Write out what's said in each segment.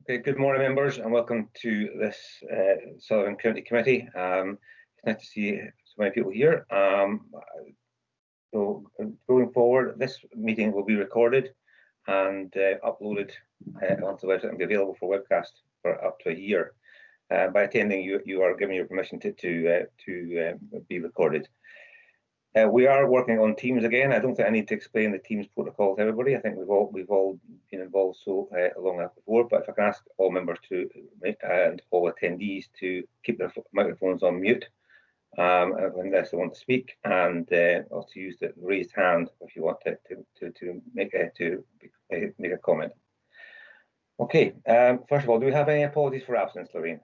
Okay, good morning, members, and welcome to this Sutherland County Committee. It's nice to see so many people here. So going forward, this meeting will be recorded and uploaded onto the website and be available for webcast for up to a year. By attending, you are given your permission to be recorded. We are working on Teams again. I don't think I need to explain the Teams protocol to everybody. I think we've all been involved so long enough before. But if I can ask all members and all attendees to keep their microphones on mute unless they want to speak, and also use the raised hand if you want to make a comment. Okay. First of all, do we have any apologies for absence, Lorraine?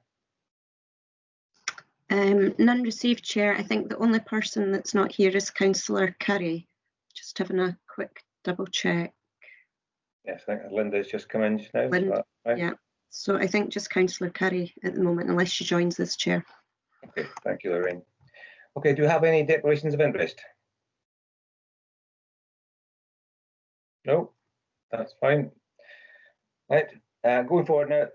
None received, Chair. I think the only person that's not here is Councillor Curry. Just having a quick double check. Yes, I think Linda's just come in just now. Linda, right? Yeah, so I think just Councillor Curry at the moment, unless she joins us, Chair. Okay, thank you, Lorraine. Okay, do we have any declarations of interest? No, that's fine. Right, going forward now,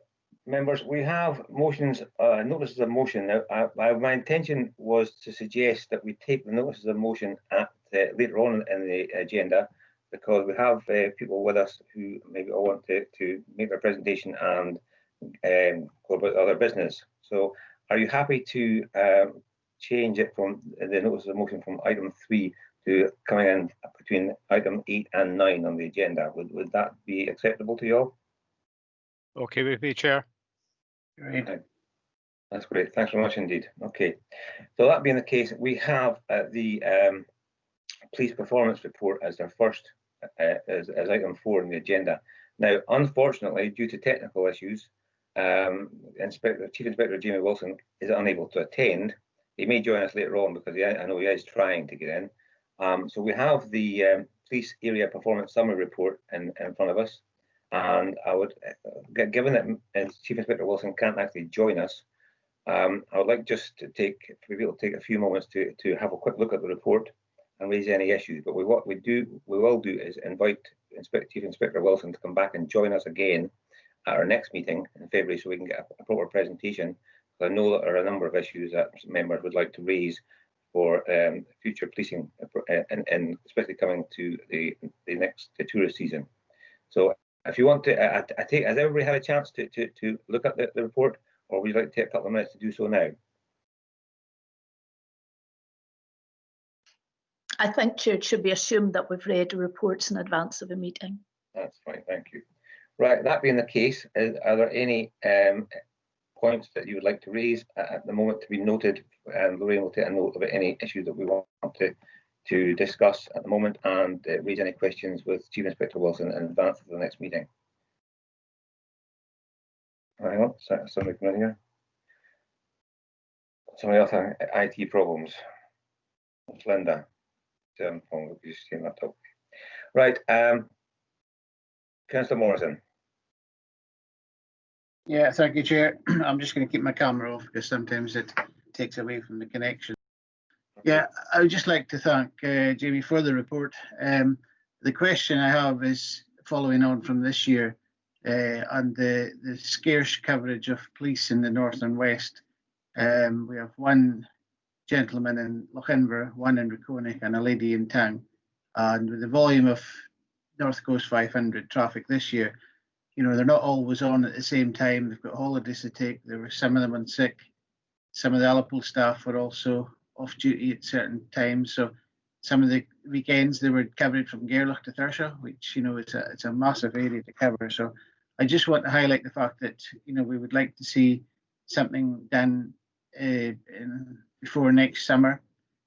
members, we have motions, notices of motion. Now, my intention was to suggest that we take the notices of motion at later on in the agenda, because we have people with us who maybe all want to make their presentation and go about other business. So, are you happy to change it from the notices of motion from item 3 to coming in between item 8 and 9 on the agenda? Would that be acceptable to you all? Okay with me, Chair. Great. That's great. Thanks very much indeed. Okay, so that being the case, we have the police performance report as our first, as item 4 on the agenda. Now, unfortunately, due to technical issues, Chief Inspector Jamie Wilson is unable to attend. He may join us later on because I know he is trying to get in. So we have the police area performance summary report in front of us. And I would, given that Chief Inspector Wilson can't actually join us, I would like just to be able to take a few moments to have a quick look at the report and raise any issues. But what we will do is invite Chief Inspector Wilson to come back and join us again at our next meeting in February, so we can get a proper presentation. I know that there are a number of issues that members would like to raise for future policing, and especially coming to the next tourist season. So, if you want to, has everybody had a chance to look at the report, or would you like to take a couple of minutes to do so now? I think, Chair, it should be assumed that we've read the reports in advance of a meeting. That's fine, thank you. Right, that being the case, are there any points that you would like to raise at the moment to be noted? And Lorraine will take a note of any issues that we want to discuss at the moment, and raise any questions with Chief Inspector Wilson in advance of the next meeting. Hang on, somebody come in here. Somebody else having IT problems. It's Linda. Right, Councillor Morrison. Yeah, thank you, Chair. I'm just going to keep my camera off because sometimes it takes away from the connection. Yeah, I would just like to thank Jamie for the report. The question I have is following on from this year and the scarce coverage of police in the north and west. We have one gentleman in Lochinver, one in Raconic, and a lady in town. And with the volume of North Coast 500 traffic this year, you know, they're not always on at the same time. They've got holidays to take. There were some of them on sick. Some of the Alipool staff were also off duty at certain times. So some of the weekends they were covered from Gairloch to Thurso, which, you know, it's a massive area to cover. So I just want to highlight the fact that, you know, we would like to see something done before next summer.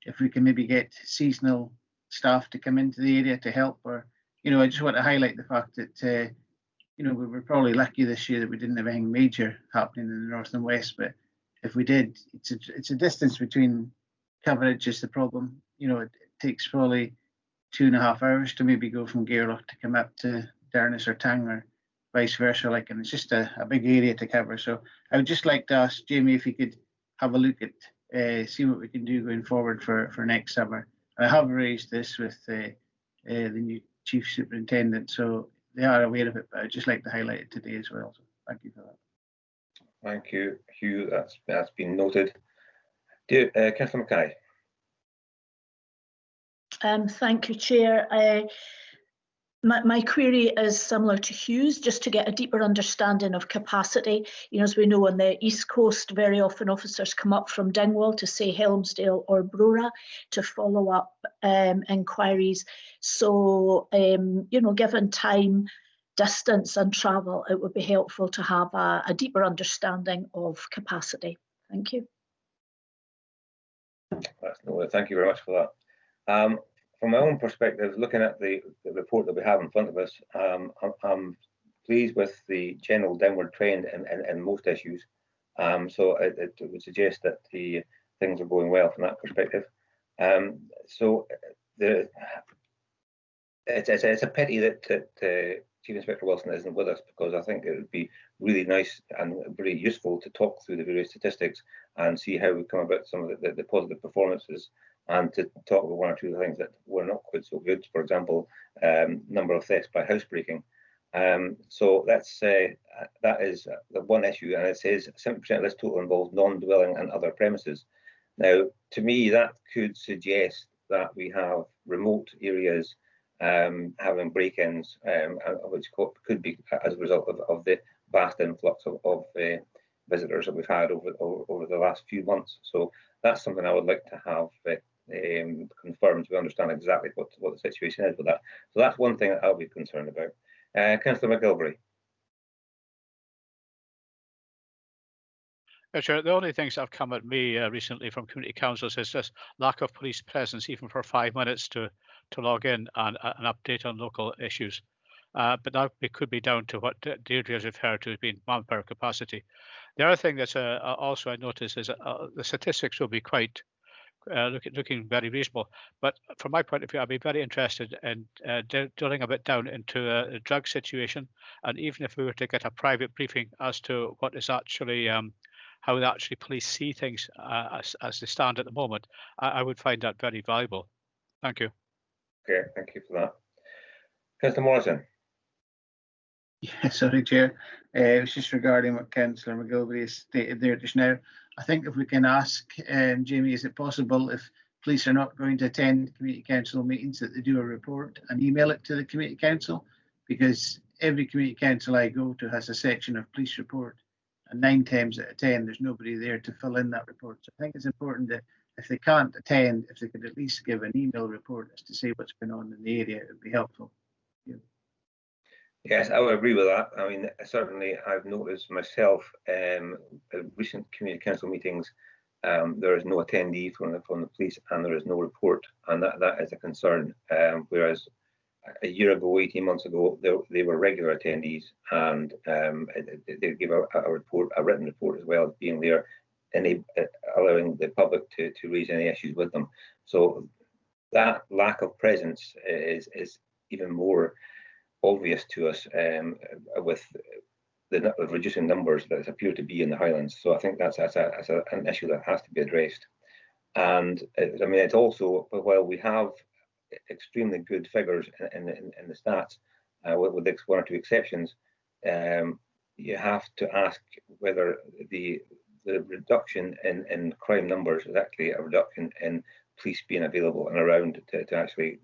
If we can maybe get seasonal staff to come into the area to help, or, you know, I just want to highlight the fact that, you know, we were probably lucky this year that we didn't have anything major happening in the north and west, but if we did, it's a distance between coverage is the problem. You know, it takes probably 2.5 hours to maybe go from Gairloch to come up to Darnus or Tang, or vice versa, like, and it's just a big area to cover. So I would just like to ask Jamie if he could have a look at, see what we can do going forward for next summer. And I have raised this with the new Chief Superintendent, so they are aware of it, but I'd just like to highlight it today as well. So Thank you for that. Thank you, Hugh. That's been noted. Councillor Mackay. Thank you, Chair. My query is similar to Hugh's, just to get a deeper understanding of capacity. You know, as we know, on the East Coast, very often officers come up from Dingwall to, say, Helmsdale or Brora to follow up inquiries. So, you know, given time, distance and travel, it would be helpful to have a deeper understanding of capacity. Thank you. Thank you very much for that. From my own perspective, looking at the report that we have in front of us, I'm pleased with the general downward trend in most issues. So it would suggest that the things are going well from that perspective. So it's a pity that Chief Inspector Wilson isn't with us, because I think it would be really nice and very useful to talk through the various statistics and see how we come about some of the positive performances, and to talk about one or two of the things that were not quite so good. For example, number of thefts by housebreaking. So that is the one issue, and it says 70% of this total involves non-dwelling and other premises. Now, to me, that could suggest that we have remote areas having break-ins, which could be as a result of the vast influx of visitors that we've had over the last few months. So that's something I would like to have confirmed, to understand exactly what the situation is with that. So that's one thing that I'll be concerned about. Councillor McGilvray. Sure. The only things that have come at me recently from community councils is this lack of police presence, even for 5 minutes to log in and an update on local issues. But that could be down to what Deirdre has referred to as being manpower capacity. The other thing that's also I noticed is the statistics will be quite looking very reasonable. But from my point of view, I'd be very interested in drilling a bit down into a drug situation, and even if we were to get a private briefing as to what is actually how actually police see things as they stand at the moment, I would find that very valuable. Thank you. Okay, thank you for that. Councillor Morrison. Yeah, sorry, Chair. It was just regarding what Councillor McGilvray has stated there just now. I think if we can ask Jamie, is it possible, if police are not going to attend community council meetings, that they do a report and email it to the community council? Because every community council I go to has a section of police report, and 9 times out of 10 there's nobody there to fill in that report. So I think it's important that if they can't attend, if they could at least give an email report as to say what's going on in the area, it would be helpful. Yes, I would agree with that. I mean, certainly I've noticed myself in recent community council meetings, there is no attendee from the police, and there is no report, and that is a concern. Whereas a year ago, 18 months ago, they were regular attendees, and they give a report, a written report, as well as being there, and allowing the public to raise any issues with them. So that lack of presence is even more obvious to us with the reducing numbers that appear to be in the Highlands. So I think that's an issue that has to be addressed. And I mean, it's also, while we have extremely good figures in the stats, with one or two exceptions, you have to ask whether the reduction in crime numbers is actually a reduction in police being available and around to actually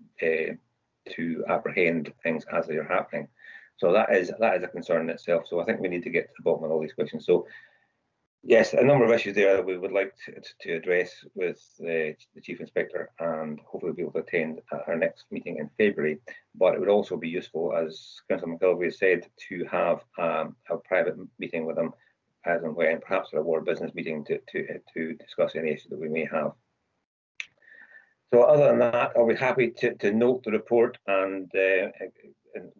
to apprehend things as they are happening. So that is a concern in itself. So I think we need to get to the bottom of all these questions. So yes, a number of issues there that we would like to address with the Chief Inspector, and hopefully be able to attend our next meeting in February. But it would also be useful, as Councillor McGilvray said, to have a private meeting with them as and when, perhaps at a ward business meeting, to discuss any issues that we may have. So other than that, I'll be happy to note the report and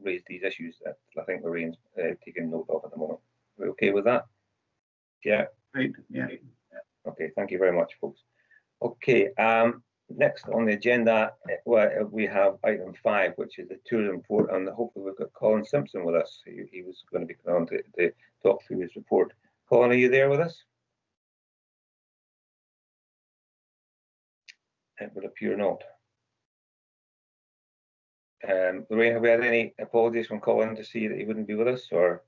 raise these issues that I think Lorraine's taking note of at the moment. Are we okay with that? Yeah. Right. Yeah. Okay, thank you very much, folks. Okay, next on the agenda, we have item 5, which is the tourism report, and hopefully we've got Colin Simpson with us. He was going to be on to talk through his report. Colin, are you there with us? It would appear not. Lorraine, have we had any apologies from Colin to see that he wouldn't be with us, or?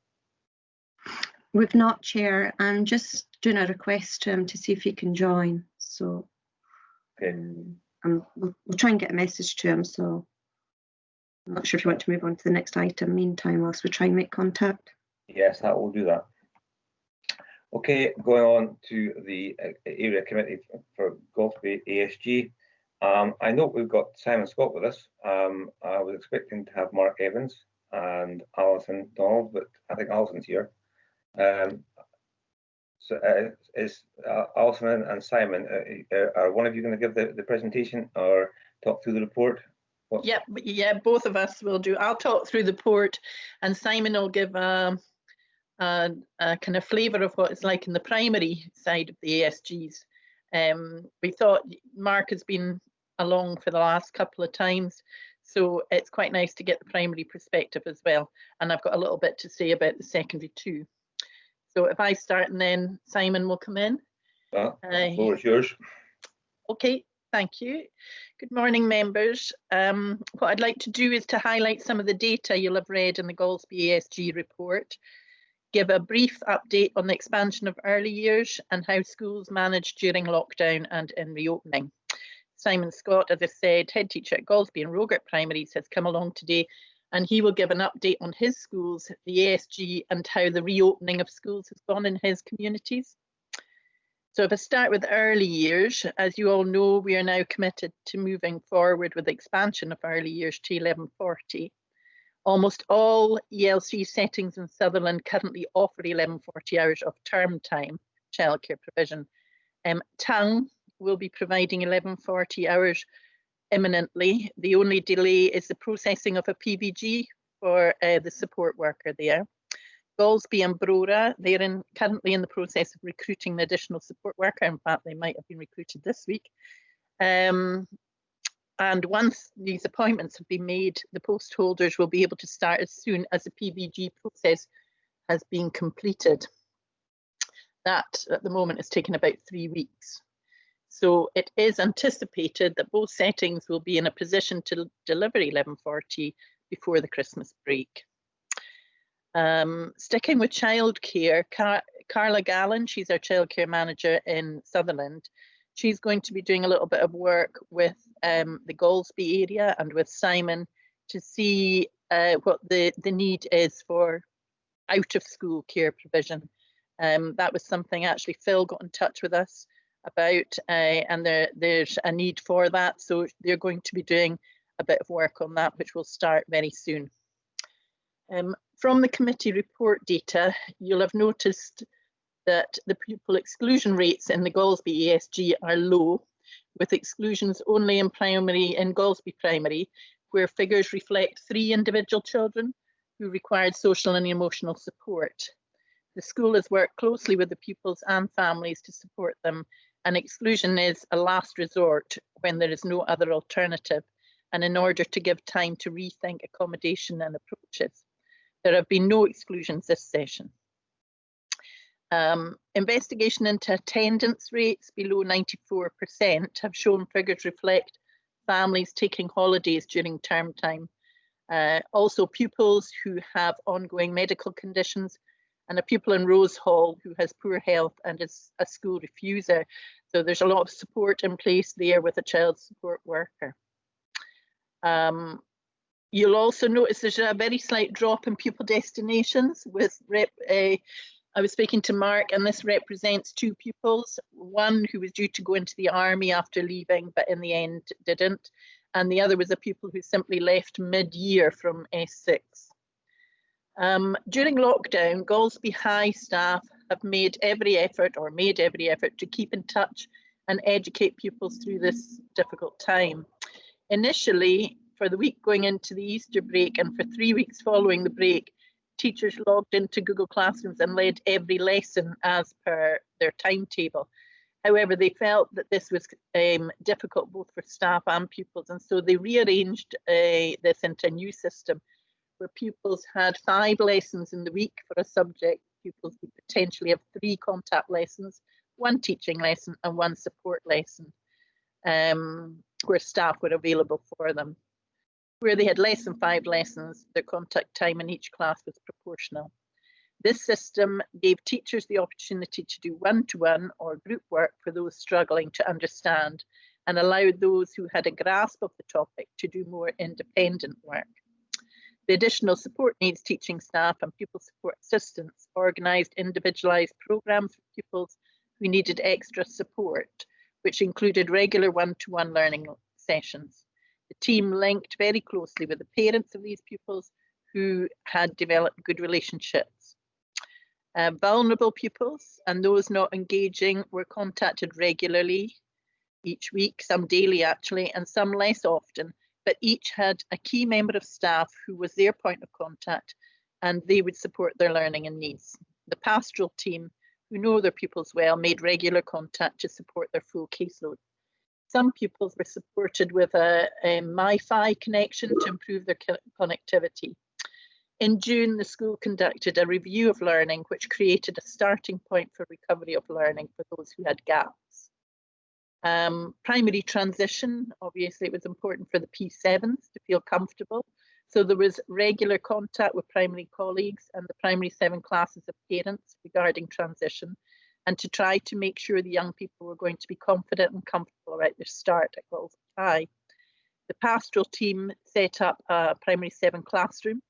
We've not, Chair. I'm just doing a request to him to see if he can join. So Okay. we'll try and get a message to him. So I'm not sure if you want to move on to the next item meantime whilst we try and make contact. Yes, that will do that. Okay, going on to the area committee for Golspie ASG. I know we've got Simon Scott with us. I was expecting to have Mark Evans and Alison Donald, but I think Alison's here. So is Alison and Simon, are one of you going to give the presentation or talk through the report? Yeah, both of us will do. I'll talk through the report, and Simon will give a kind of flavour of what it's like in the primary side of the ASGs. We thought Mark has been along for the last couple of times, so it's quite nice to get the primary perspective as well. And I've got a little bit to say about the secondary too. So if I start and then Simon will come in. The floor is yours. Okay, thank you. Good morning, members. What I'd like to do is to highlight some of the data you'll have read in the Golspie ASG report, give a brief update on the expansion of early years and how schools managed during lockdown and in reopening. Simon Scott, as I said, head teacher at Golspie and Rogart Primaries, has come along today, and he will give an update on his schools, the ASG, and how the reopening of schools has gone in his communities. So if I start with early years, as you all know, we are now committed to moving forward with the expansion of early years to 1140. Almost all ELC settings in Sutherland currently offer 1140 hours of term time childcare provision. Tongue will be providing 1140 hours imminently. The only delay is the processing of a PVG for the support worker there. Golspie and Brora, they're currently in the process of recruiting the additional support worker. In fact, they might have been recruited this week. And once these appointments have been made, the post holders will be able to start as soon as the PVG process has been completed. That, at the moment, is taking about 3 weeks. So it is anticipated that both settings will be in a position to deliver 1140 before the Christmas break. Sticking with childcare, Carla Gallen, she's our childcare manager in Sutherland. She's going to be doing a little bit of work with the Golspie area and with Simon to see what the need is for out of school care provision. That was something actually Phil got in touch with us about, and there's a need for that. So they're going to be doing a bit of work on that, which will start very soon. From the committee report data, you'll have noticed that the pupil exclusion rates in the Golspie ASG are low, with exclusions only in Golspie Primary, where figures reflect 3 individual children who required social and emotional support. The school has worked closely with the pupils and families to support them, and exclusion is a last resort when there is no other alternative, and in order to give time to rethink accommodation and approaches. There have been no exclusions this session. Investigation into attendance rates below 94% have shown figures reflect families taking holidays during term time. Also pupils who have ongoing medical conditions, and a pupil in Rose Hall who has poor health and is a school refuser. So there's a lot of support in place there with a child support worker. You'll also notice there's a very slight drop in pupil destinations with I was speaking to Mark, and this represents 2 pupils, one who was due to go into the army after leaving, but in the end didn't. And the other was a pupil who simply left mid-year from S6. During lockdown, Golspie High staff have made every effort to keep in touch and educate pupils through this difficult time. Initially, for the week going into the Easter break and for 3 weeks following the break, teachers logged into Google Classrooms and led every lesson as per their timetable. However, they felt that this was difficult both for staff and pupils, and so they rearranged this into a new system where pupils had 5 lessons in the week for a subject. Pupils would potentially have 3 contact lessons, 1 teaching lesson and 1 support lesson, where staff were available for them. Where they had less than 5 lessons, their contact time in each class was proportional. This system gave teachers the opportunity to do one-to-one or group work for those struggling to understand, and allowed those who had a grasp of the topic to do more independent work. The additional support needs teaching staff and pupil support assistants organised individualised programmes for pupils who needed extra support, which included regular one-to-one learning sessions. The team linked very closely with the parents of these pupils who had developed good relationships. Vulnerable pupils and those not engaging were contacted regularly each week, some daily actually, and some less often, but each had a key member of staff who was their point of contact, and they would support their learning and needs. The pastoral team, who know their pupils well, made regular contact to support their full caseload. Some pupils were supported with a MiFi connection to improve their connectivity. In June, the school conducted a review of learning, which created a starting point for recovery of learning for those who had gaps. Primary transition, obviously it was important for the P7s to feel comfortable. So there was regular contact with primary colleagues and the primary 7 classes of parents regarding transition, and to try to make sure the young people were going to be confident and comfortable about their start at Galsby High. The pastoral team set up a primary 7 classroom,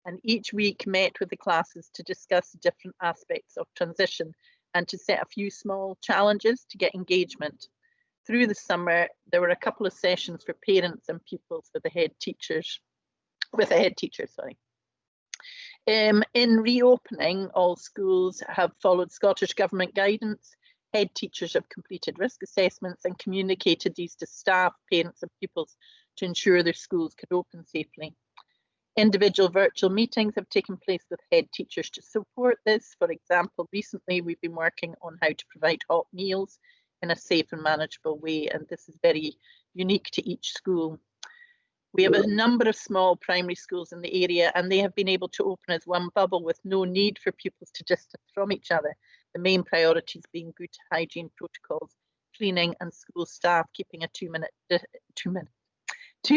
and each week met with the classes to discuss different aspects of transition and to set a few small challenges to get engagement. Through the summer, there were a couple of sessions for parents and pupils with a head teacher. In reopening, all schools have followed Scottish Government guidance. Head teachers have completed risk assessments and communicated these to staff, parents and pupils to ensure their schools could open safely. Individual virtual meetings have taken place with head teachers to support this. For example, recently we've been working on how to provide hot meals in a safe and manageable way, and this is very unique to each school. We have a number of small primary schools in the area, and they have been able to open as one bubble with no need for pupils to distance from each other. The main priorities being good hygiene protocols, cleaning, and school staff keeping a 2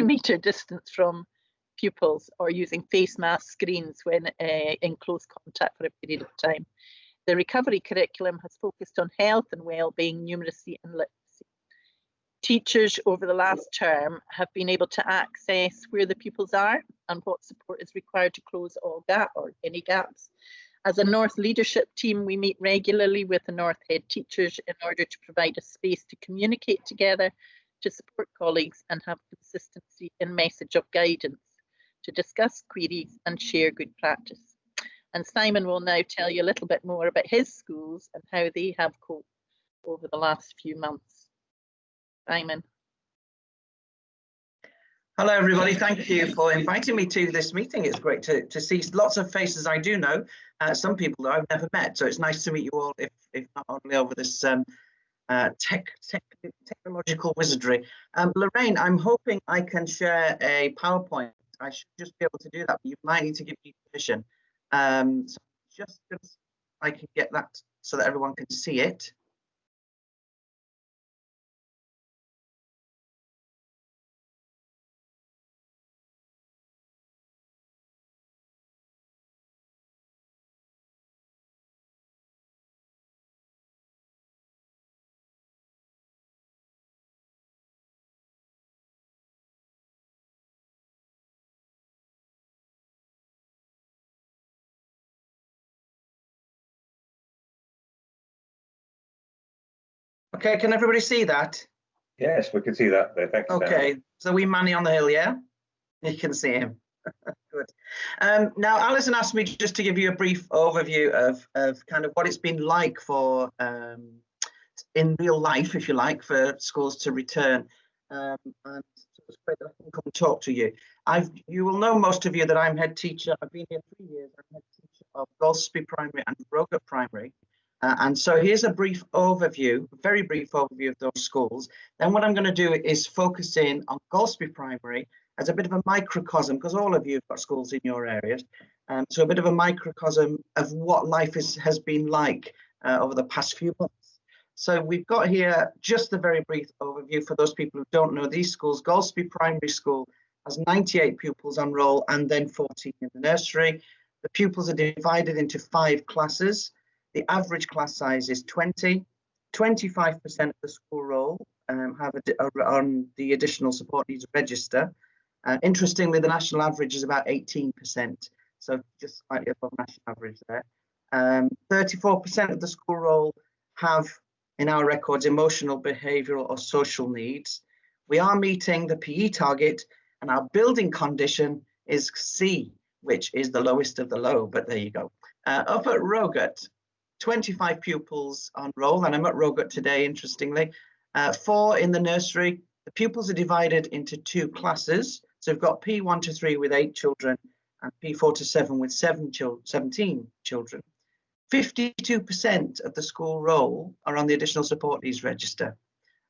metre distance from pupils, or using face mask screens when in close contact for a period of time. The recovery curriculum has focused on health and well-being, numeracy and literacy. Teachers over the last term have been able to access where the pupils are and what support is required to close all gaps or any gaps. As a North leadership team, we meet regularly with the North head teachers in order to provide a space to communicate together, to support colleagues and have consistency in message of guidance, to discuss queries and share good practice. And Simon will now tell you a little bit more about his schools and how they have coped over the last few months. Simon. Hello everybody, thank you for inviting me to this meeting. It's great to see lots of faces I do know, some people that I've never met, so it's nice to meet you all, if not only over this technological wizardry. Lorraine, I'm hoping I can share a PowerPoint. I should just be able to do that, but you might need to give me permission. So just I can get that so that everyone can see it. Okay, can everybody see that? Yes, we can see that there. Thanks. Okay, so we Manny on the hill, yeah? You can see him. Good. Now, Alison asked me just to give you a brief overview of kind of what it's been like for, in real life, if you like, for schools to return. And so it's great that I can come and talk to you. You will know, most of you, that I'm head teacher. I've been here 3 years. I'm head teacher of Galsby Primary and Roker Primary. And so here's a brief overview, a very brief overview of those schools. Then what I'm going to do is focus in on Galsby Primary as a bit of a microcosm, because all of you have got schools in your areas. So a bit of a microcosm of what life has been like over the past few months. So we've got here just a very brief overview for those people who don't know these schools. Galsby Primary School has 98 pupils on roll and then 14 in the nursery. The pupils are divided into 5 classes. The average class size is 20. 25% of the school roll are on the additional support needs register. Interestingly, the national average is about 18%, so just slightly above national average there. 34% of the school roll have, in our records, emotional, behavioural or social needs. We are meeting the PE target, and our building condition is C, which is the lowest of the low, but there you go. Up at Rogut, 25 pupils on roll, and I'm at Rogut today, interestingly. 4 in the nursery. The pupils are divided into 2 classes. So we've got P1 to 3 with 8 children and P4 to 7 with 17 children. 52% of the school roll are on the additional support needs register.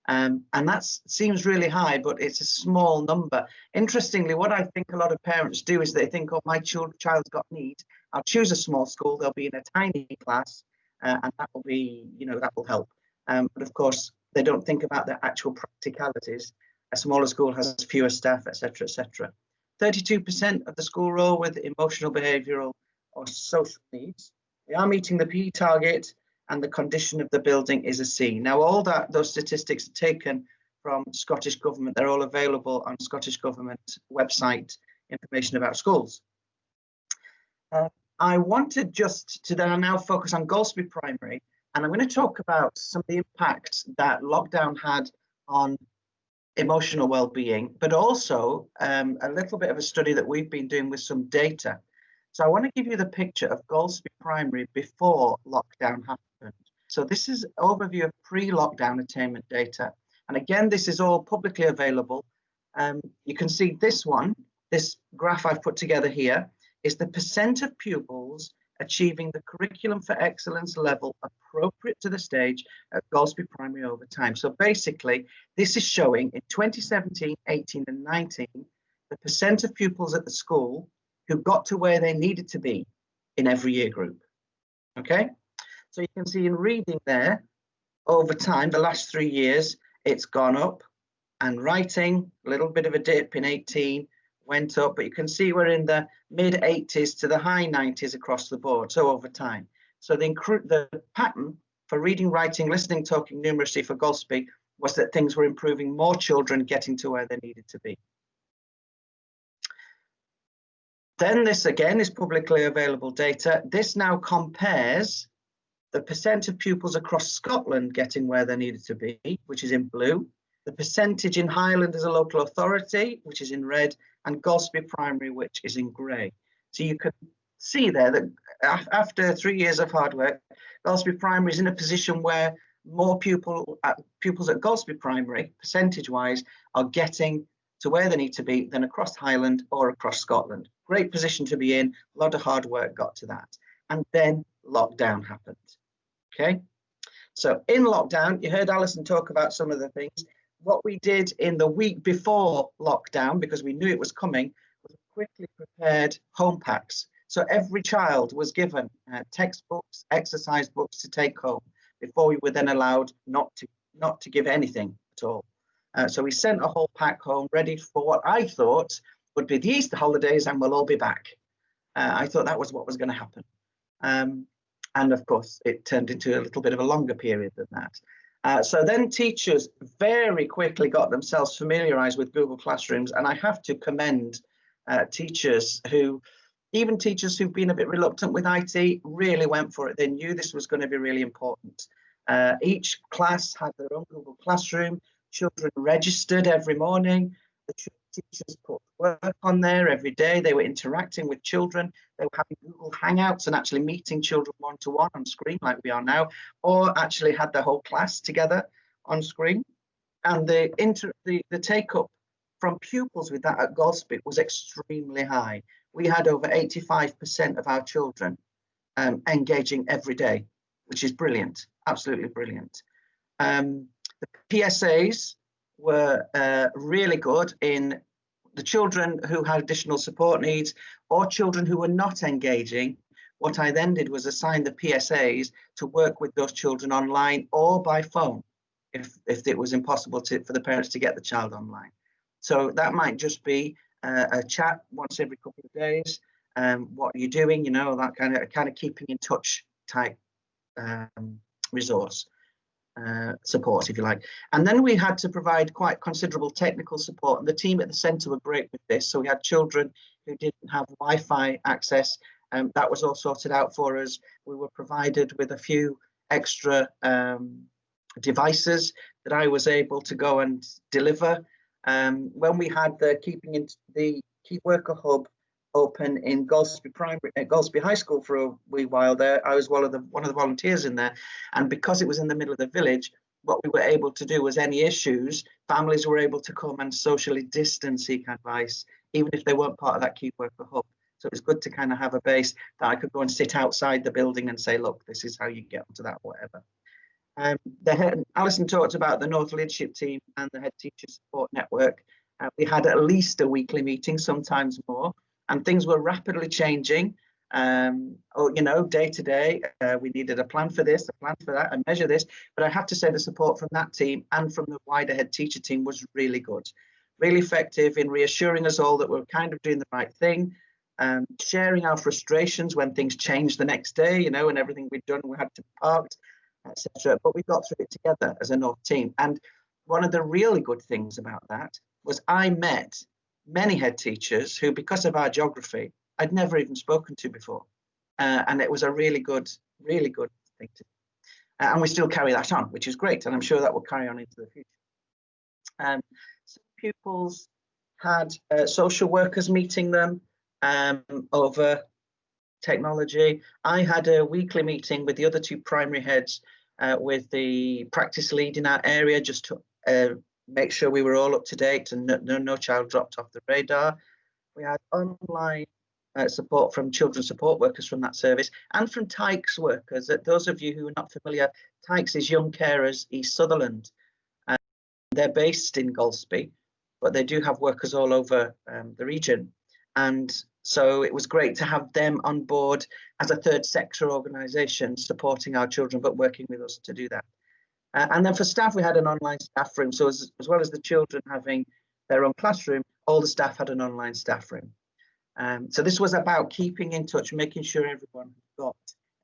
And that seems really high, but it's a small number. Interestingly, what I think a lot of parents do is they think, oh, my child's got needs. I'll choose a small school. They'll be in a tiny class, and that will be, that will help. But of course, they don't think about the actual practicalities. A smaller school has fewer staff, etc., etc. 32% of the school roll with emotional, behavioural or social needs. We are meeting the PE target, and the condition of the building is a C. Now, all those statistics are taken from Scottish Government. They're all available on Scottish Government website, information about schools. I wanted just to then now focus on Golspie Primary, and I'm going to talk about some of the impact that lockdown had on emotional well-being, but also a little bit of a study that we've been doing with some data. So I want to give you the picture of Golspie Primary before lockdown happened. So this is an overview of pre-lockdown attainment data. And again, this is all publicly available. You can see this graph I've put together here is the percent of pupils achieving the curriculum for excellence level appropriate to the stage at Golspie Primary over time. So basically, this is showing in 2017, 18 and 19, the percent of pupils at the school who got to where they needed to be in every year group. Okay, so you can see in reading there, over time, the last 3 years, it's gone up, and writing, a little bit of a dip in 18, went up, but you can see we're in the mid 80s to the high 90s across the board, so over time. So the pattern for reading, writing, listening, talking, numeracy for Golspie was that things were improving, more children getting to where they needed to be. Then this again is publicly available data. This now compares the percent of pupils across Scotland getting where they needed to be, which is in blue, the percentage in Highland as a local authority, which is in red, and Golspie Primary, which is in grey. So you can see there that after 3 years of hard work, Golspie Primary is in a position where more pupils at Golspie Primary, percentage-wise, are getting to where they need to be than across Highland or across Scotland. Great position to be in, a lot of hard work got to that. And then lockdown happened, okay? So in lockdown, you heard Alison talk about some of the things. What we did in the week before lockdown, because we knew it was coming, was quickly prepared home packs. So every child was given textbooks, exercise books to take home before we were then allowed not to give anything at all. So we sent a whole pack home ready for what I thought would be the Easter holidays and we'll all be back. I thought that was what was going to happen. And of course, it turned into a little bit of a longer period than that. So then teachers very quickly got themselves familiarized with Google Classrooms. And I have to commend teachers even teachers who've been a bit reluctant with IT, really went for it. They knew this was going to be really important. Each class had their own Google Classroom. Children registered every morning. The teachers put work on there every day. They were interacting with children. They were having Google Hangouts and actually meeting children one-to-one on screen like we are now, or actually had the whole class together on screen. And the take-up from pupils with that at Golspie was extremely high. We had over 85% of our children engaging every day, which is brilliant, absolutely brilliant. The PSAs were really good in the children who had additional support needs or children who were not engaging. What I then did was assign the PSAs to work with those children online or by phone if it was impossible for the parents to get the child online. So that might just be a chat once every couple of days. what are you doing, you know, that kind of keeping in touch type resource support, if you like. And then we had to provide quite considerable technical support, and the team at the centre were great with this. So we had children who didn't have Wi-Fi access, and that was all sorted out for us. We were provided with a few extra devices that I was able to go and deliver. When we had the Key Worker Hub open in Golspie High School for a wee while there, I was one of the volunteers in there, and because it was in the middle of the village, what we were able to do was any issues, families were able to come and socially distance seek advice, even if they weren't part of that Key Worker Hub. So it's good to kind of have a base that I could go and sit outside the building and say, look, this is how you get onto that, whatever. Alison talked about the North Leadership Team and the Head Teacher Support Network. We had at least a weekly meeting, sometimes more, and things were rapidly changing. You know, day to day, we needed a plan for this, a plan for that, and measure this. But I have to say the support from that team and from the wider Head Teacher Team was really good, really effective in reassuring us all that we're kind of doing the right thing, sharing our frustrations when things changed the next day, you know, and everything we'd done, we had to park, etc. But we got through it together as a North team. And one of the really good things about that was I met many head teachers who, because of our geography, I'd never even spoken to before. And it was a really good thing to do. And we still carry that on, which is great. And I'm sure that will carry on into the future. Some pupils had social workers meeting them over technology. I had a weekly meeting with the other two primary heads with the practice lead in our area, just to make sure we were all up to date and no child dropped off the radar. We had online support from children's support workers from that service and from TICES workers. Those of you who are not familiar, TICES is Young Carers East Sutherland. They're based in Golspie, but they do have workers all over the region. And so it was great to have them on board as a third sector organisation supporting our children, but working with us to do that. And then for staff, we had an online staff room. So as well as the children having their own classroom, all the staff had an online staff room. So this was about keeping in touch, making sure everyone got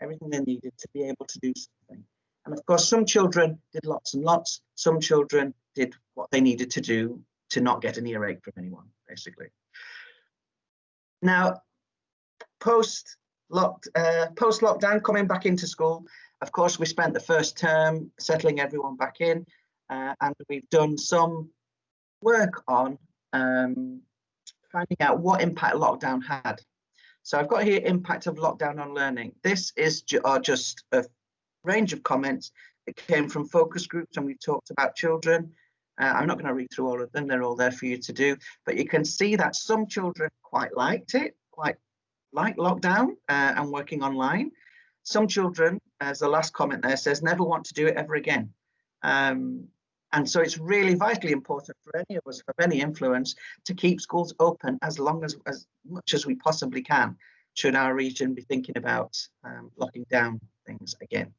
everything they needed to be able to do something. And of course, some children did lots and lots. Some children did what they needed to do to not get an earache from anyone, basically. Now, post-lockdown, coming back into school, of course, we spent the first term settling everyone back in, and we've done some work on finding out what impact lockdown had. So I've got here impact of lockdown on learning. This is just a range of comments that came from focus groups, and we've talked about children. I'm not going to read through all of them, they're all there for you to do, but you can see that some children quite liked it, quite like lockdown and working online. Some children, as the last comment there says, never want to do it ever again. And so it's really vitally important for any of us of any influence to keep schools open as much as we possibly can, should our region be thinking about locking down things again.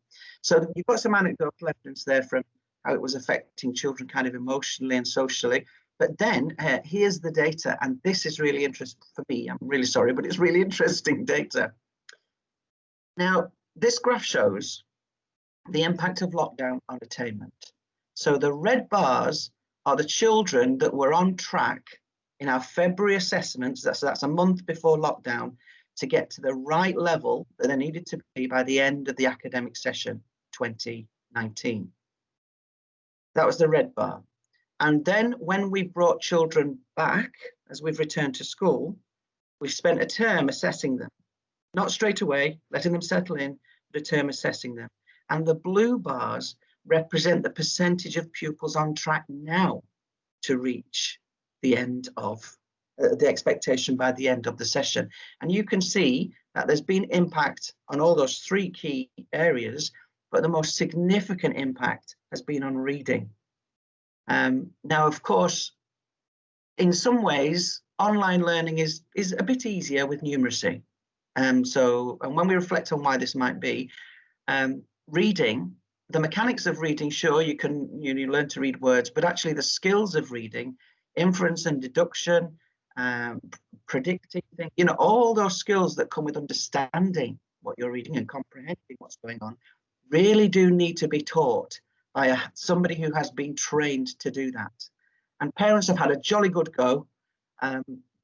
So you've got some anecdotal evidence there from how it was affecting children kind of emotionally and socially. But then here's the data, and this is really interesting for me. I'm really sorry, but it's really interesting data. Now, this graph shows the impact of lockdown on attainment. So the red bars are the children that were on track in our February assessments, that's a month before lockdown, to get to the right level that they needed to be by the end of the academic session 2019. That was the red bar. And then when we brought children back, as we've returned to school, we've spent a term assessing them. Not straight away, letting them settle in, but a term assessing them. And the blue bars represent the percentage of pupils on track now to reach the end of the expectation by the end of the session. And you can see that there's been impact on all those three key areas, but the most significant impact has been on reading. Now, of course, in some ways, online learning is a bit easier with numeracy. And when we reflect on why this might be, reading, the mechanics of reading, sure, you learn to read words, but actually the skills of reading, inference and deduction, predicting things, you know, all those skills that come with understanding what you're reading and comprehending what's going on really do need to be taught by somebody who has been trained to do that. And parents have had a jolly good go,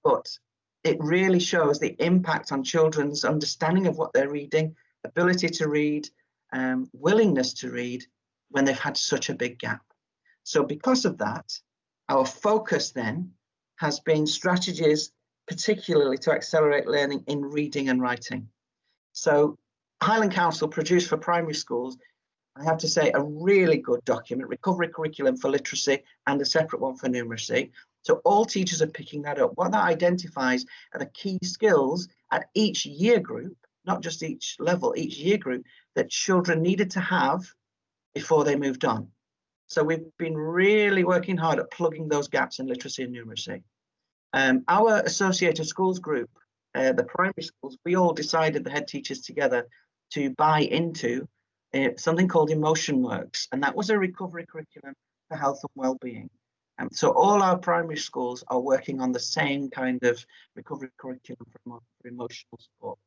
but it really shows the impact on children's understanding of what they're reading, ability to read, willingness to read when they've had such a big gap. So because of that, our focus then has been strategies particularly to accelerate learning in reading and writing. So Highland Council produced for primary schools, I have to say, a really good document, recovery curriculum for literacy and a separate one for numeracy. So all teachers are picking that up. What that identifies are the key skills at each year group, not just each level, each year group, that children needed to have before they moved on. So we've been really working hard at plugging those gaps in literacy and numeracy. Our associated schools group, the primary schools, we all decided, the head teachers together, to buy into something called Emotion Works, and that was a recovery curriculum for health and well-being. So all our primary schools are working on the same kind of recovery curriculum for emotional support.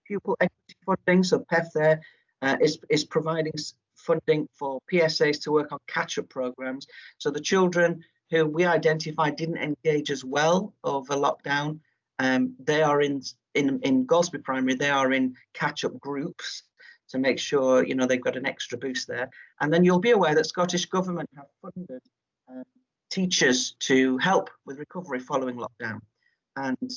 Pupil equity funding, so PEF there, is providing funding for PSAs to work on catch-up programs. So the children who we identified didn't engage as well over lockdown, they are in Golspie Primary, they are in catch-up groups to make sure, you know, they've got an extra boost there. And then you'll be aware that Scottish Government have funded teachers to help with recovery following lockdown. And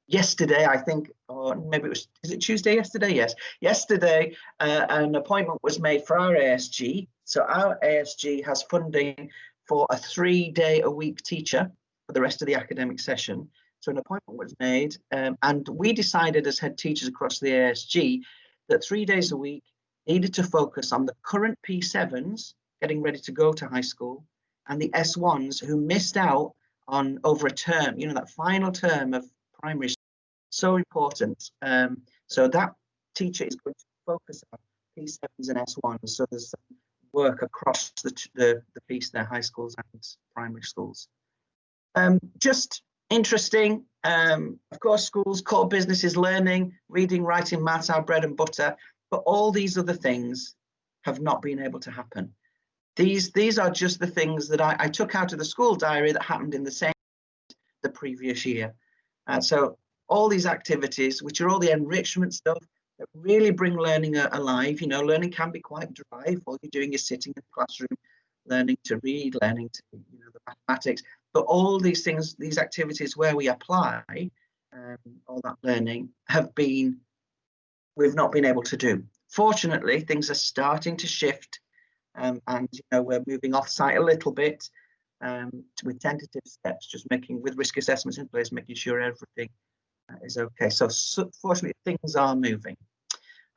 yesterday, I think, or maybe it was, is it Tuesday yesterday? Yes. Yesterday, an appointment was made for our ASG. So our ASG has funding for a 3-day-a-week teacher for the rest of the academic session. So an appointment was made, and we decided as head teachers across the ASG that 3 days a week needed to focus on the current P7s getting ready to go to high school and the S1s who missed out on over a term, you know, that final term of primary. So important. So that teacher is going to focus on P7s and S1s. So there's some work across the piece there, high schools and primary schools. Just interesting. Of course, schools' core business is learning, reading, writing, maths, our bread and butter. But all these other things have not been able to happen. These are just the things that I took out of the school diary that happened in the previous year. So all these activities, which are all the enrichment stuff that really bring learning alive. You know, learning can be quite dry. All you're doing is sitting in the classroom, learning to read, learning to, you know, the mathematics. But all these things, these activities where we apply all that learning we've not been able to do. Fortunately, things are starting to shift. And you know, we're moving off site a little bit with tentative steps, just with risk assessments in place, making sure everything is okay. So fortunately, things are moving.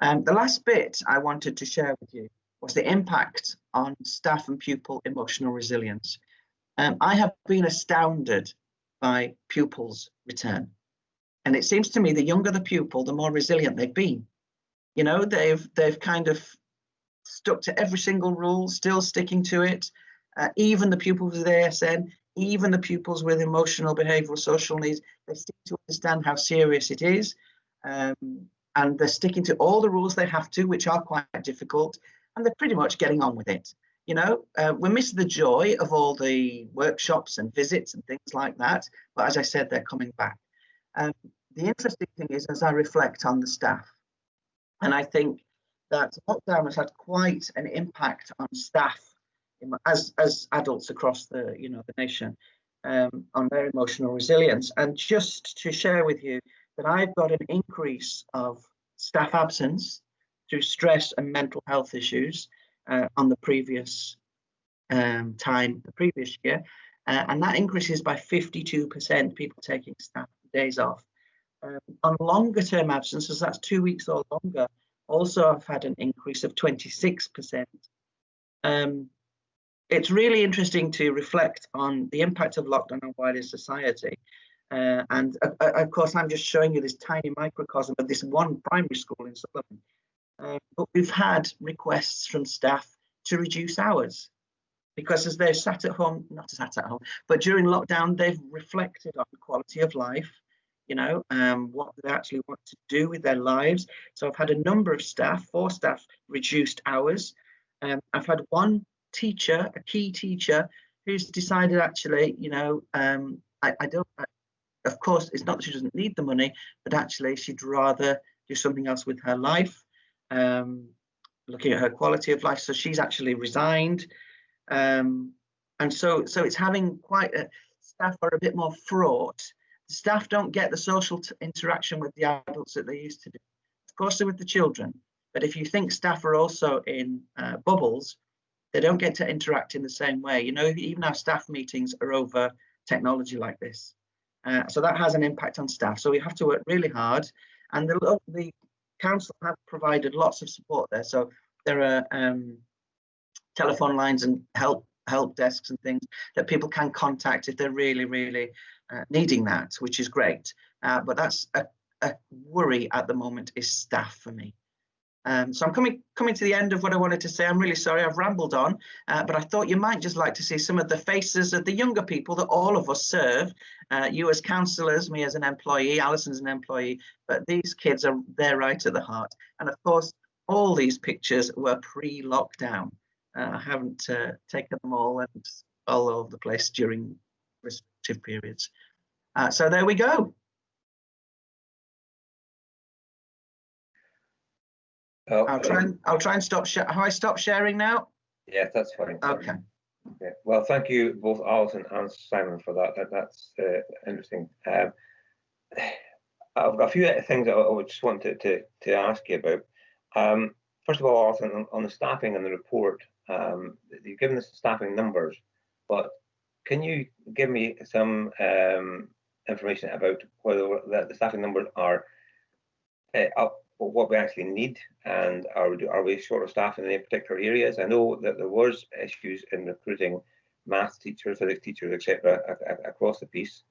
The last bit I wanted to share with you was the impact on staff and pupil emotional resilience. I have been astounded by pupils' return. And it seems to me the younger the pupil, the more resilient they've been. You know, they've kind of stuck to every single rule, still sticking to it. Even the pupils with ASN, even the pupils with emotional, behavioural, social needs, they seem to understand how serious it is. And they're sticking to all the rules they have to, which are quite difficult, and they're pretty much getting on with it. You know, we miss the joy of all the workshops and visits and things like that. But as I said, they're coming back. The interesting thing is, as I reflect on the staff, and I think that lockdown has had quite an impact on staff as adults across the nation on their emotional resilience. And just to share with you that I've got an increase of staff absence through stress and mental health issues on the previous previous year, and that increases by 52%, people taking staff days off. On longer term absences, that's 2 weeks or longer, also I've had an increase of 26%. It's really interesting to reflect on the impact of lockdown on wider society. And of course, I'm just showing you this tiny microcosm of this one primary school in Sutherland. But we've had requests from staff to reduce hours because as they've sat at home, not sat at home, but during lockdown, they've reflected on the quality of life, you know, what they actually want to do with their lives. So I've had a number of staff, 4 staff, reduced hours. I've had one teacher, a key teacher, who's decided actually, you know, of course, it's not that she doesn't need the money, but actually she'd rather do something else with her life, looking at her quality of life. So she's actually resigned. And so it's having quite staff are a bit more fraught. Staff don't get the social interaction with the adults that they used to do. Of course, they're with the children. But if you think staff are also in bubbles, they don't get to interact in the same way. You know, even our staff meetings are over technology like this. So that has an impact on staff. So we have to work really hard. And the council have provided lots of support there. So there are telephone lines and help desks and things that people can contact if they're really, really needing that, which is great. But that's a worry at the moment is staff for me. So I'm coming to the end of what I wanted to say. I'm really sorry I've rambled on, but I thought you might just like to see some of the faces of the younger people that all of us serve. You as councillors, me as an employee, Alison's an employee, but these kids are there right at the heart. And of course, all these pictures were pre-lockdown. I haven't taken them all and all over the place during restrictive periods. So there we go. Oh, I'll try and stop. Have I stopped sharing now? Yes, that's fine. Okay. Okay. Well, thank you both, Alison and Simon, for that. That's interesting. I've got a few things I would just want to ask you about. First of all, Alison, on the staffing and the report, you've given us the staffing numbers, but can you give me some information about whether the staffing numbers are up, what we actually need, and are we short of staff in any particular areas? I know that there was issues in recruiting maths teachers, physics teachers, etc., across the piece,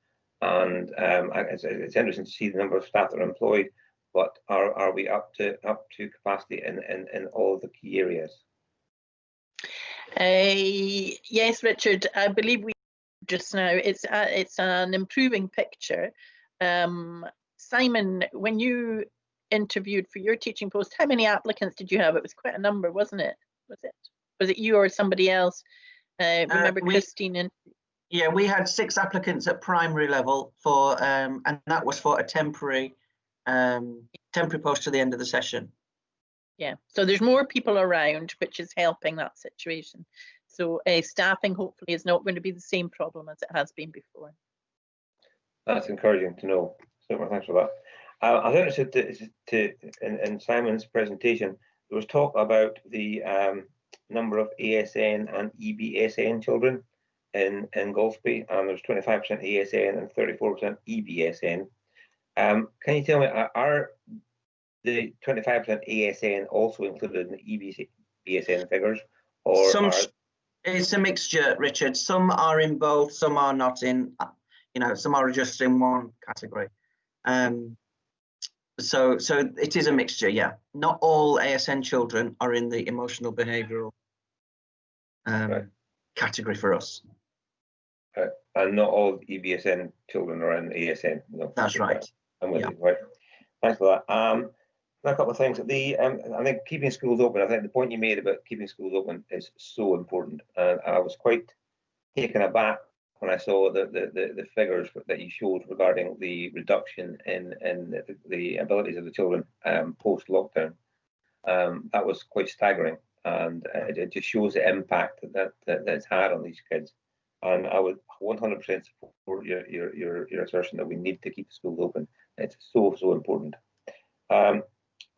and it's interesting to see the number of staff that are employed. But are we up to capacity in all of the key areas? Yes, Richard. I believe we just now. It's an improving picture. Simon, when you interviewed for your teaching post, how many applicants did you have? It was quite a number, wasn't it? Was it you or somebody else? Remember Christine? And yeah, we had 6 applicants at primary level for, and that was for a temporary post to the end of the session. Yeah, so there's more people around, which is helping that situation. So staffing hopefully is not going to be the same problem as it has been before. That's encouraging to know. Super, thanks for that. I was interested in Simon's presentation. There was talk about the number of ASN and EBSN children in Golspie, and there's 25% ASN and 34% EBSN. Can you tell me, are the 25% ASN also included in the EBSN figures, or it's a mixture, Richard? Some are in both, some are not in. You know, some are just in one category. So it is a mixture, yeah. Not all ASN children are in the emotional behavioural category for us. And not all EBSN children are in ASN. No, that's right. I'm with you, right. Thanks for that. A couple of things. I think keeping schools open, I think the point you made about keeping schools open is so important. And I was quite taken aback when I saw the figures that you showed regarding the reduction in the abilities of the children post-lockdown. That was quite staggering, and it just shows the impact that it's had on these kids. And I would 100% support your assertion that we need to keep schools open. It's so important. And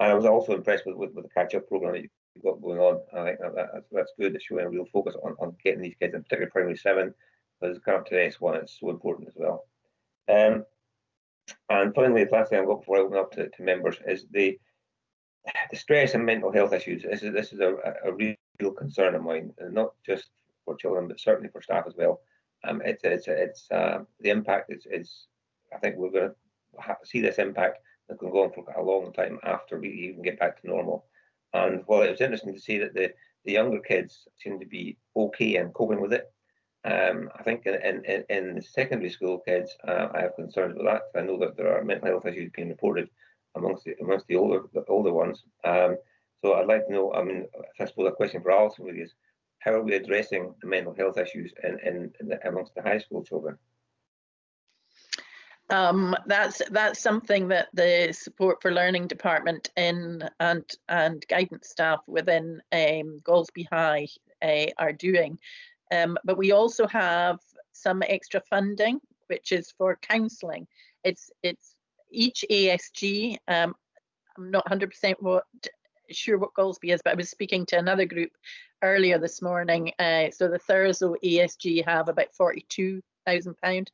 I was also impressed with the catch-up program that you've got going on. I think that's good. It's showing a real focus on getting these kids, in particular primary 7. As come up to S1, it's so important as well. And finally, the last thing I've got before I open up to members is the stress and mental health issues. This is a real concern of mine, and not just for children, but certainly for staff as well. It's the impact is I think we're going to see this impact that's going to go on for a long time after we even get back to normal. And while it was interesting to see that the The younger kids seem to be okay and coping with it. I think in the secondary school kids, I have concerns with that. I know that there are mental health issues being reported amongst the older ones. So I'd like to know. I mean, I suppose a question for Alison really is, how are we addressing the mental health issues amongst the high school children? That's something that the support for learning department and guidance staff within Golspie High are doing. But we also have some extra funding, which is for counselling. It's each ASG. I'm not 100% sure what Golspie is, but I was speaking to another group earlier this morning. So the Thurso ASG have about £42,000,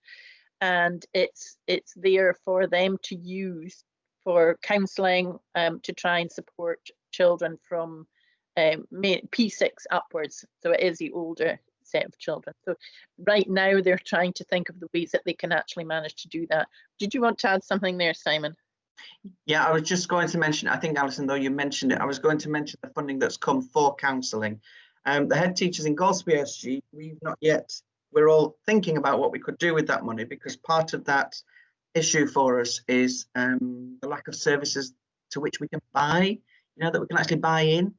and it's there for them to use for counselling to try and support children from P6 upwards. So it is the older set of children. So right now they're trying to think of the ways that they can actually manage to do that. Did you want to add something there, Simon? Yeah, I was just going to mention, I think, Alison, though you mentioned it, I was going to mention the funding that's come for counselling. The head teachers in Golspie SG, we're all thinking about what we could do with that money, because part of that issue for us is the lack of services to which we can buy, that we can actually buy in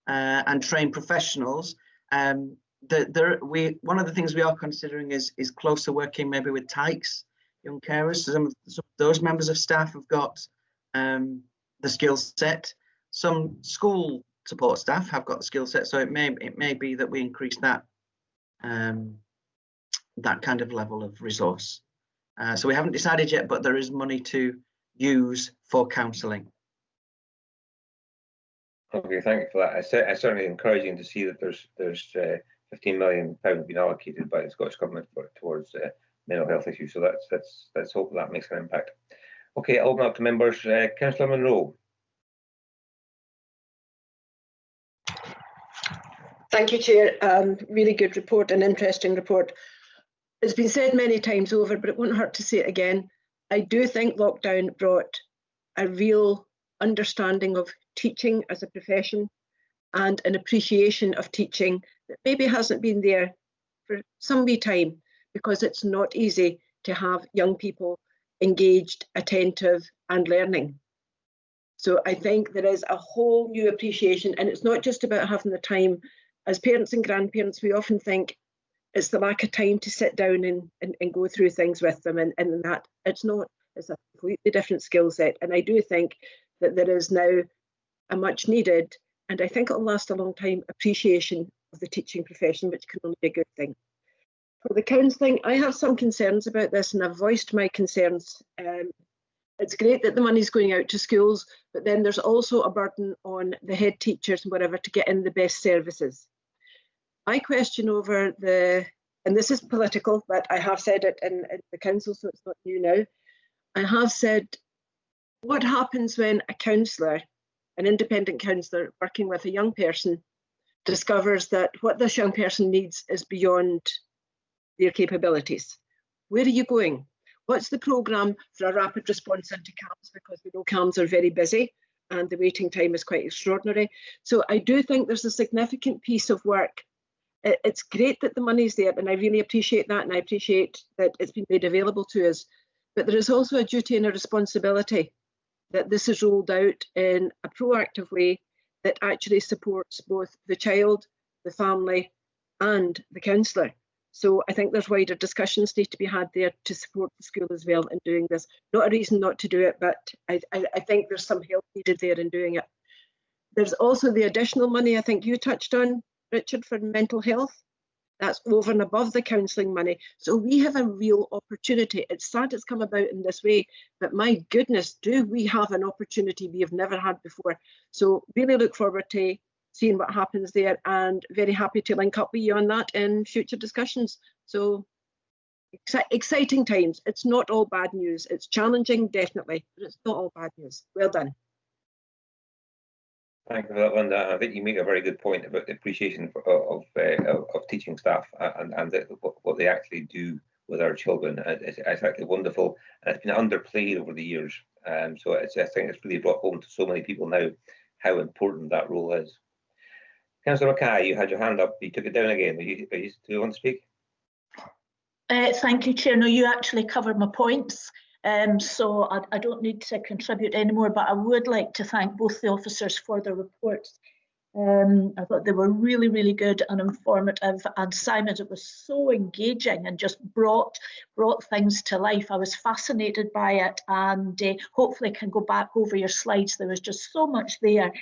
and train professionals. One of the things we are considering is closer working maybe with TICs, young carers. Some of those members of staff have got the skill set. Some school support staff have got the skill set, so it may be that we increase that that kind of level of resource. So we haven't decided yet, but there is money to use for counselling. Okay, thank you for that. It's certainly encouraging to see that there's £15 million being allocated by the Scottish Government towards mental health issues. So let's hope that makes an impact. Okay, I'll open up to members. Councillor Munro. Thank you, Chair. Really good report, an interesting report. It's been said many times over, but it won't hurt to say it again. I do think lockdown brought a real understanding of teaching as a profession and an appreciation of teaching that maybe hasn't been there for some wee time, because it's not easy to have young people engaged, attentive and learning. So I think there is a whole new appreciation, and it's not just about having the time. As parents and grandparents, we often think it's the lack of time to sit down and go through things with them, and that it's not. It's a completely different skill set, and I do think that there is now a much needed, and I think it'll last a long time, appreciation of the teaching profession, which can only be a good thing. For the counselling, I have some concerns about this, and I've voiced my concerns. It's great that the money's going out to schools, but then there's also a burden on the head teachers and whatever to get in the best services. I question over and this is political, but I have said it in the council, so it's not new now. I have said, what happens when a counsellor, an independent counsellor working with a young person, discovers that what this young person needs is beyond their capabilities? Where are you going? What's the programme for a rapid response into CAMHS? Because we know CAMHS are very busy and the waiting time is quite extraordinary. So I do think there's a significant piece of work. It's great that the money's there, and I really appreciate that, and I appreciate that it's been made available to us. But there is also a duty and a responsibility that this is rolled out in a proactive way that actually supports both the child, the family and the counsellor. So I think there's wider discussions need to be had there to support the school as well in doing this. Not a reason not to do it, but I think there's some help needed there in doing it. There's also the additional money I think you touched on, Richard, for mental health. That's over and above the counselling money. So we have a real opportunity. It's sad it's come about in this way, but my goodness, do we have an opportunity we have never had before. So really look forward to seeing what happens there, and very happy to link up with you on that in future discussions. So exciting times. It's not all bad news. It's challenging, definitely, but it's not all bad news. Well done. Thank you for that, Linda. I think you make a very good point about the appreciation of teaching staff and what they actually do with our children. It's actually wonderful, and it's been underplayed over the years. So I think it's really brought home to so many people now how important that role is. Councillor Mackay, you had your hand up. You took it down again. Are you still want to speak? Thank you, Chair. No, you actually covered my points. So I don't need to contribute anymore, but I would like to thank both the officers for their reports. I thought they were really, really good and informative, and Simon, it was so engaging and just brought things to life. I was fascinated by it, and hopefully can go back over your slides. There was just so much there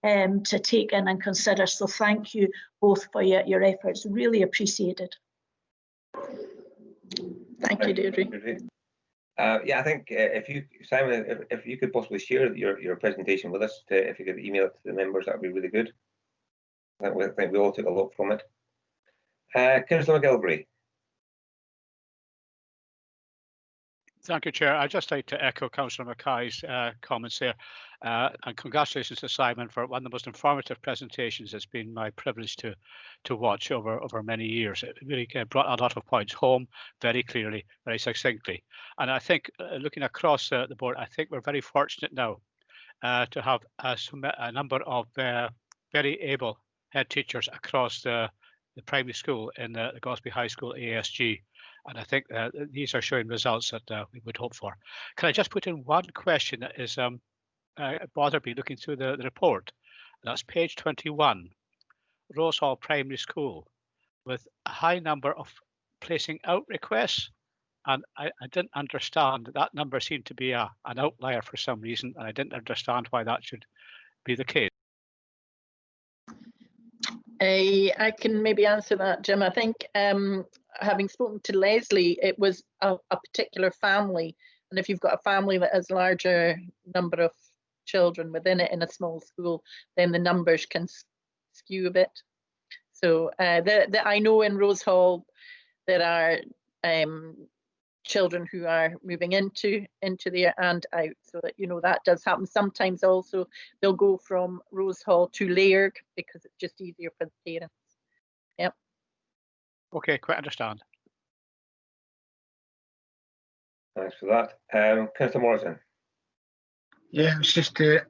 to take in and consider. So thank you both for your efforts, really appreciated. Thank you, Deirdre. Yeah, I think if you, Simon, if you could possibly share your presentation with us, if you could email it to the members, that would be really good. I think we all took a lot from it. Councillor McGilvray. Thank you, Chair. I'd just like to echo Councillor Mackay's comments there, and congratulations to Simon for one of the most informative presentations it's been my privilege to watch over many years. It really brought a lot of points home very clearly, very succinctly. And I think looking across the board, I think we're very fortunate now to have a number of very able head teachers across the primary school in the Gosby High School ASG. And I think these are showing results that we would hope for. Can I just put in one question that is bothered me looking through the report? That's page 21, Rose Hall Primary School, with a high number of placing out requests. And I didn't understand that number seemed to be an outlier for some reason, and I didn't understand why that should be the case. I can maybe answer that, Jim. I think having spoken to Leslie, it was a particular family, and if you've got a family that has larger number of children within it in a small school, then the numbers can skew a bit. So I know in Rose Hall there are children who are moving into there and out, so that that does happen. Sometimes also they'll go from Rose Hall to Lairg because it's just easier for the parents. Yep. Okay, quite understand. Thanks for that. Councillor Morrison. Yeah, it was just to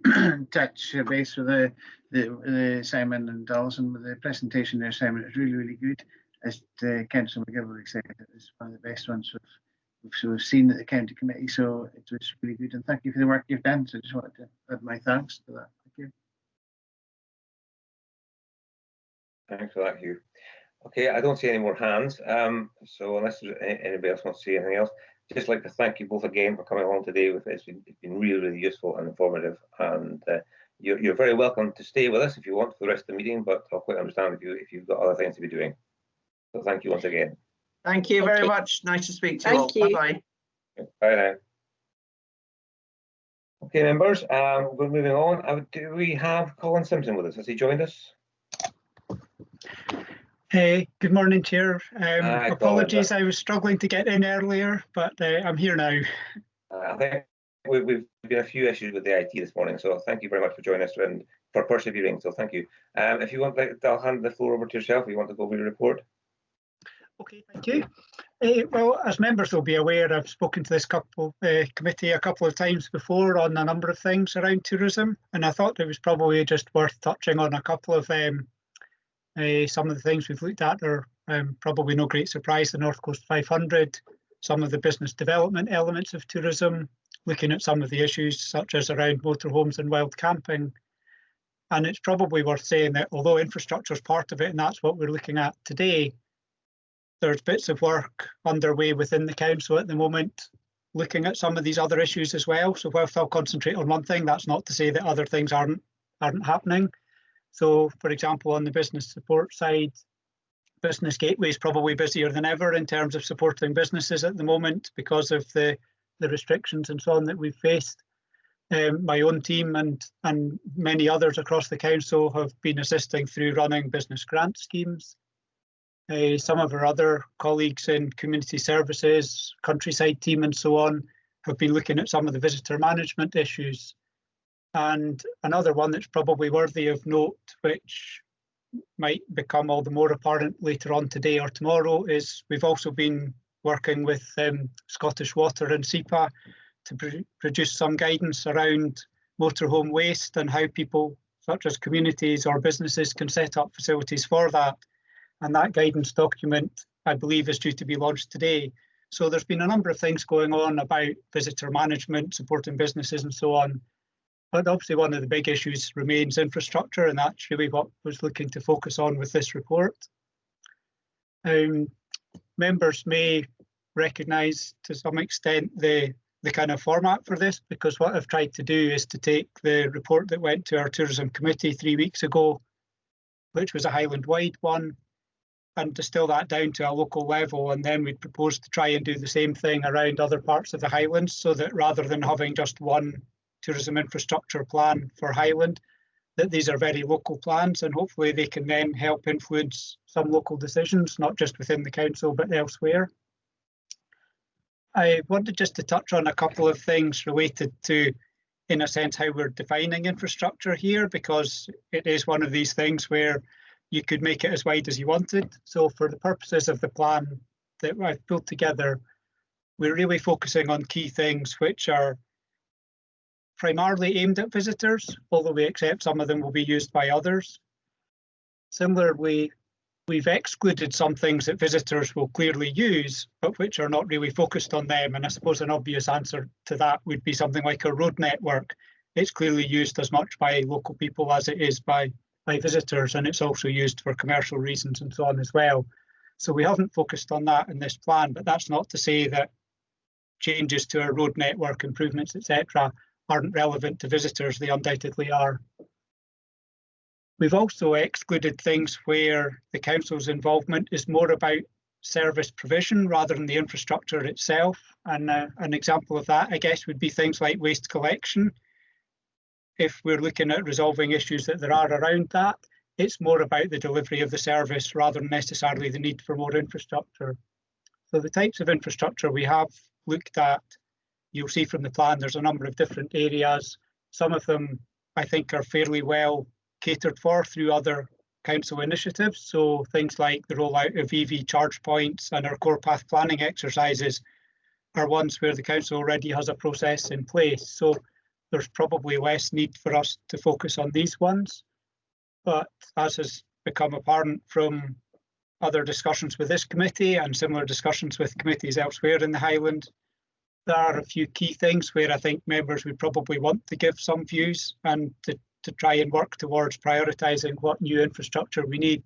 touch base with the Simon and Alison with the presentation there, Simon. It was really, really good. As Councillor McGilvray said, it was one of the best ones we've seen at the County Committee, so it was really good. And thank you for the work you've done. So I just wanted to add my thanks to that. Thank you. Thanks for that, Hugh. Okay, I don't see any more hands. So unless there's anybody else wants to say anything else, just like to thank you both again for coming along today. It's been really, really useful and informative. And you're very welcome to stay with us if you want for the rest of the meeting, but I'll quite understand if you've got other things to be doing. So thank you once again. Thank you very much. Nice to speak to you all. Bye-bye. Bye now. Okay, members, we're moving on. Do we have Colin Simpson with us? Has he joined us? Hey, good morning, Chair. Apologies, Colin. I was struggling to get in earlier, but I'm here now. I think we've been a few issues with the IT this morning, so thank you very much for joining us and for persevering. So thank you. If you want, I'll hand the floor over to yourself. If you want to go over your report. Okay, thank you. Well, as members will be aware, I've spoken to this committee a couple of times before on a number of things around tourism, and I thought it was probably just worth touching on a couple of some of the things we've looked at are probably no great surprise. The North Coast 500, some of the business development elements of tourism, looking at some of the issues such as around motorhomes and wild camping. And it's probably worth saying that although infrastructure is part of it, and that's what we're looking at today, there's bits of work underway within the council at the moment, looking at some of these other issues as well. So whilst I'll concentrate on one thing, that's not to say that other things aren't happening. So, for example, on the business support side, Business Gateway is probably busier than ever in terms of supporting businesses at the moment because of the restrictions and so on that we've faced. My own team and many others across the council have been assisting through running business grant schemes. Some of our other colleagues in community services, countryside team and so on have been looking at some of the visitor management issues. And another one that's probably worthy of note, which might become all the more apparent later on today or tomorrow, is we've also been working with Scottish Water and SEPA to produce some guidance around motorhome waste and how people such as communities or businesses can set up facilities for that. And that guidance document, I believe, is due to be launched today. So there's been a number of things going on about visitor management, supporting businesses and so on. But obviously one of the big issues remains infrastructure, and that's really what I was looking to focus on with this report. Members may recognise to some extent the kind of format for this, because what I've tried to do is to take the report that went to our tourism committee 3 weeks ago, which was a Highland-wide one, and distill that down to a local level, and then we'd propose to try and do the same thing around other parts of the Highlands, so that rather than having just one tourism infrastructure plan for Highland, that these are very local plans, and hopefully they can then help influence some local decisions, not just within the council but elsewhere. I wanted just to touch on a couple of things related to, in a sense, how we're defining infrastructure here, because it is one of these things where you could make it as wide as you wanted. So for the purposes of the plan that I've pulled together, we're really focusing on key things which are primarily aimed at visitors, although we accept some of them will be used by others. Similarly, we've excluded some things that visitors will clearly use, but which are not really focused on them. And I suppose an obvious answer to that would be something like a road network. It's clearly used as much by local people as it is by visitors, and it's also used for commercial reasons and so on as well. So we haven't focused on that in this plan, but that's not to say that changes to our road network, improvements, etc., aren't relevant to visitors. They undoubtedly are. We've also excluded things where the council's involvement is more about service provision rather than the infrastructure itself. And an example of that, I guess, would be things like waste collection. If we're looking at resolving issues that there are around that, it's more about the delivery of the service rather than necessarily the need for more infrastructure. So the types of infrastructure we have looked at, you'll see from the plan, there's a number of different areas. Some of them, I think, are fairly well catered for through other council initiatives. So things like the rollout of EV charge points and our core path planning exercises are ones where the council already has a process in place. So there's probably less need for us to focus on these ones. But as has become apparent from other discussions with this committee and similar discussions with committees elsewhere in the Highland, there are a few key things where I think members would probably want to give some views and to try and work towards prioritising what new infrastructure we need.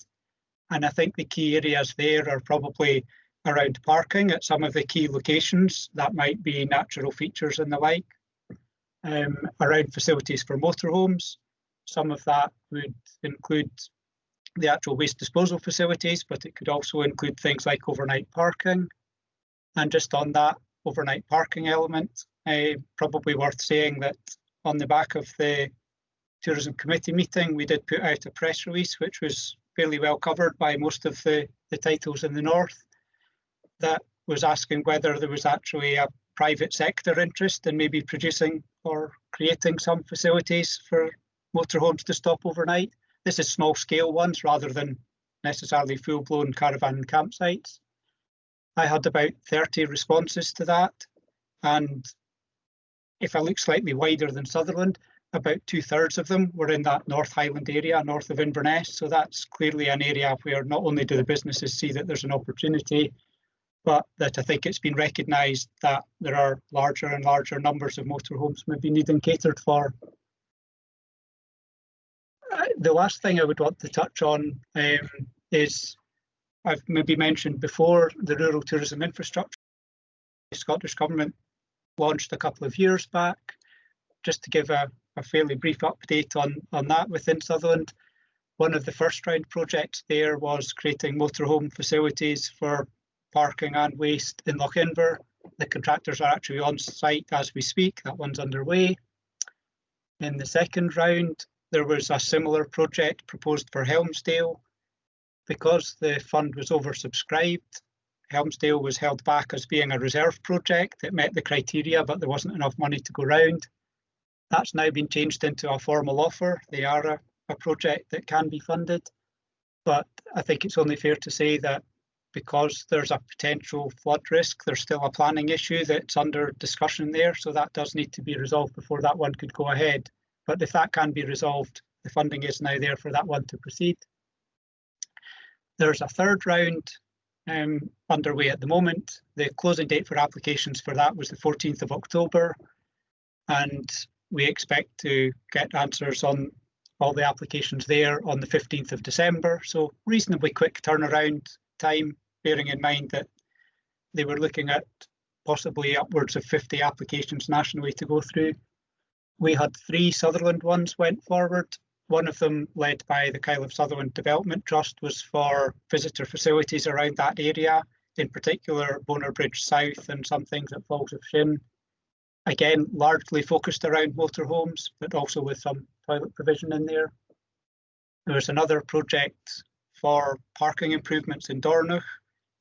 And I think the key areas there are probably around parking at some of the key locations. That might be natural features and the like. Around facilities for motorhomes. Some of that would include the actual waste disposal facilities, but it could also include things like overnight parking. And just on that overnight parking element, probably worth saying that on the back of the Tourism Committee meeting, we did put out a press release, which was fairly well covered by most of the titles in the north, that was asking whether there was actually a private sector interest in maybe producing or creating some facilities for motorhomes to stop overnight. This is small scale ones rather than necessarily full-blown caravan campsites. I had about 30 responses to that, and if I look slightly wider than Sutherland, about 2/3 of them were in that North Highland area, north of Inverness. So that's clearly an area where not only do the businesses see that there's an opportunity, but that I think it's been recognised that there are larger and larger numbers of motorhomes maybe needing catered for. The last thing I would want to touch on is, I've maybe mentioned before, the rural tourism infrastructure the Scottish Government launched a couple of years back. Just to give a fairly brief update on that within Sutherland, one of the first round projects there was creating motorhome facilities for parking and waste in Lochaber. The contractors are actually on site as we speak. That one's underway. In the second round, there was a similar project proposed for Helmsdale. Because the fund was oversubscribed, Helmsdale was held back as being a reserve project. It met the criteria, but there wasn't enough money to go round. That's now been changed into a formal offer. They are a project that can be funded, but I think it's only fair to say that because there's a potential flood risk, there's still a planning issue that's under discussion there, so that does need to be resolved before that one could go ahead. But if that can be resolved, the funding is now there for that one to proceed. There's a third round underway at the moment. The closing date for applications for that was the 14th of October, and we expect to get answers on all the applications there on the 15th of December. So reasonably quick turnaround time, bearing in mind that they were looking at possibly upwards of 50 applications nationally to go through. We had 3 Sutherland ones went forward. One of them, led by the Kyle of Sutherland Development Trust, was for visitor facilities around that area, in particular Bonar Bridge South and some things at Falls of Shin. Again, largely focused around motorhomes, but also with some toilet provision in there. There was another project for parking improvements in Dornoch.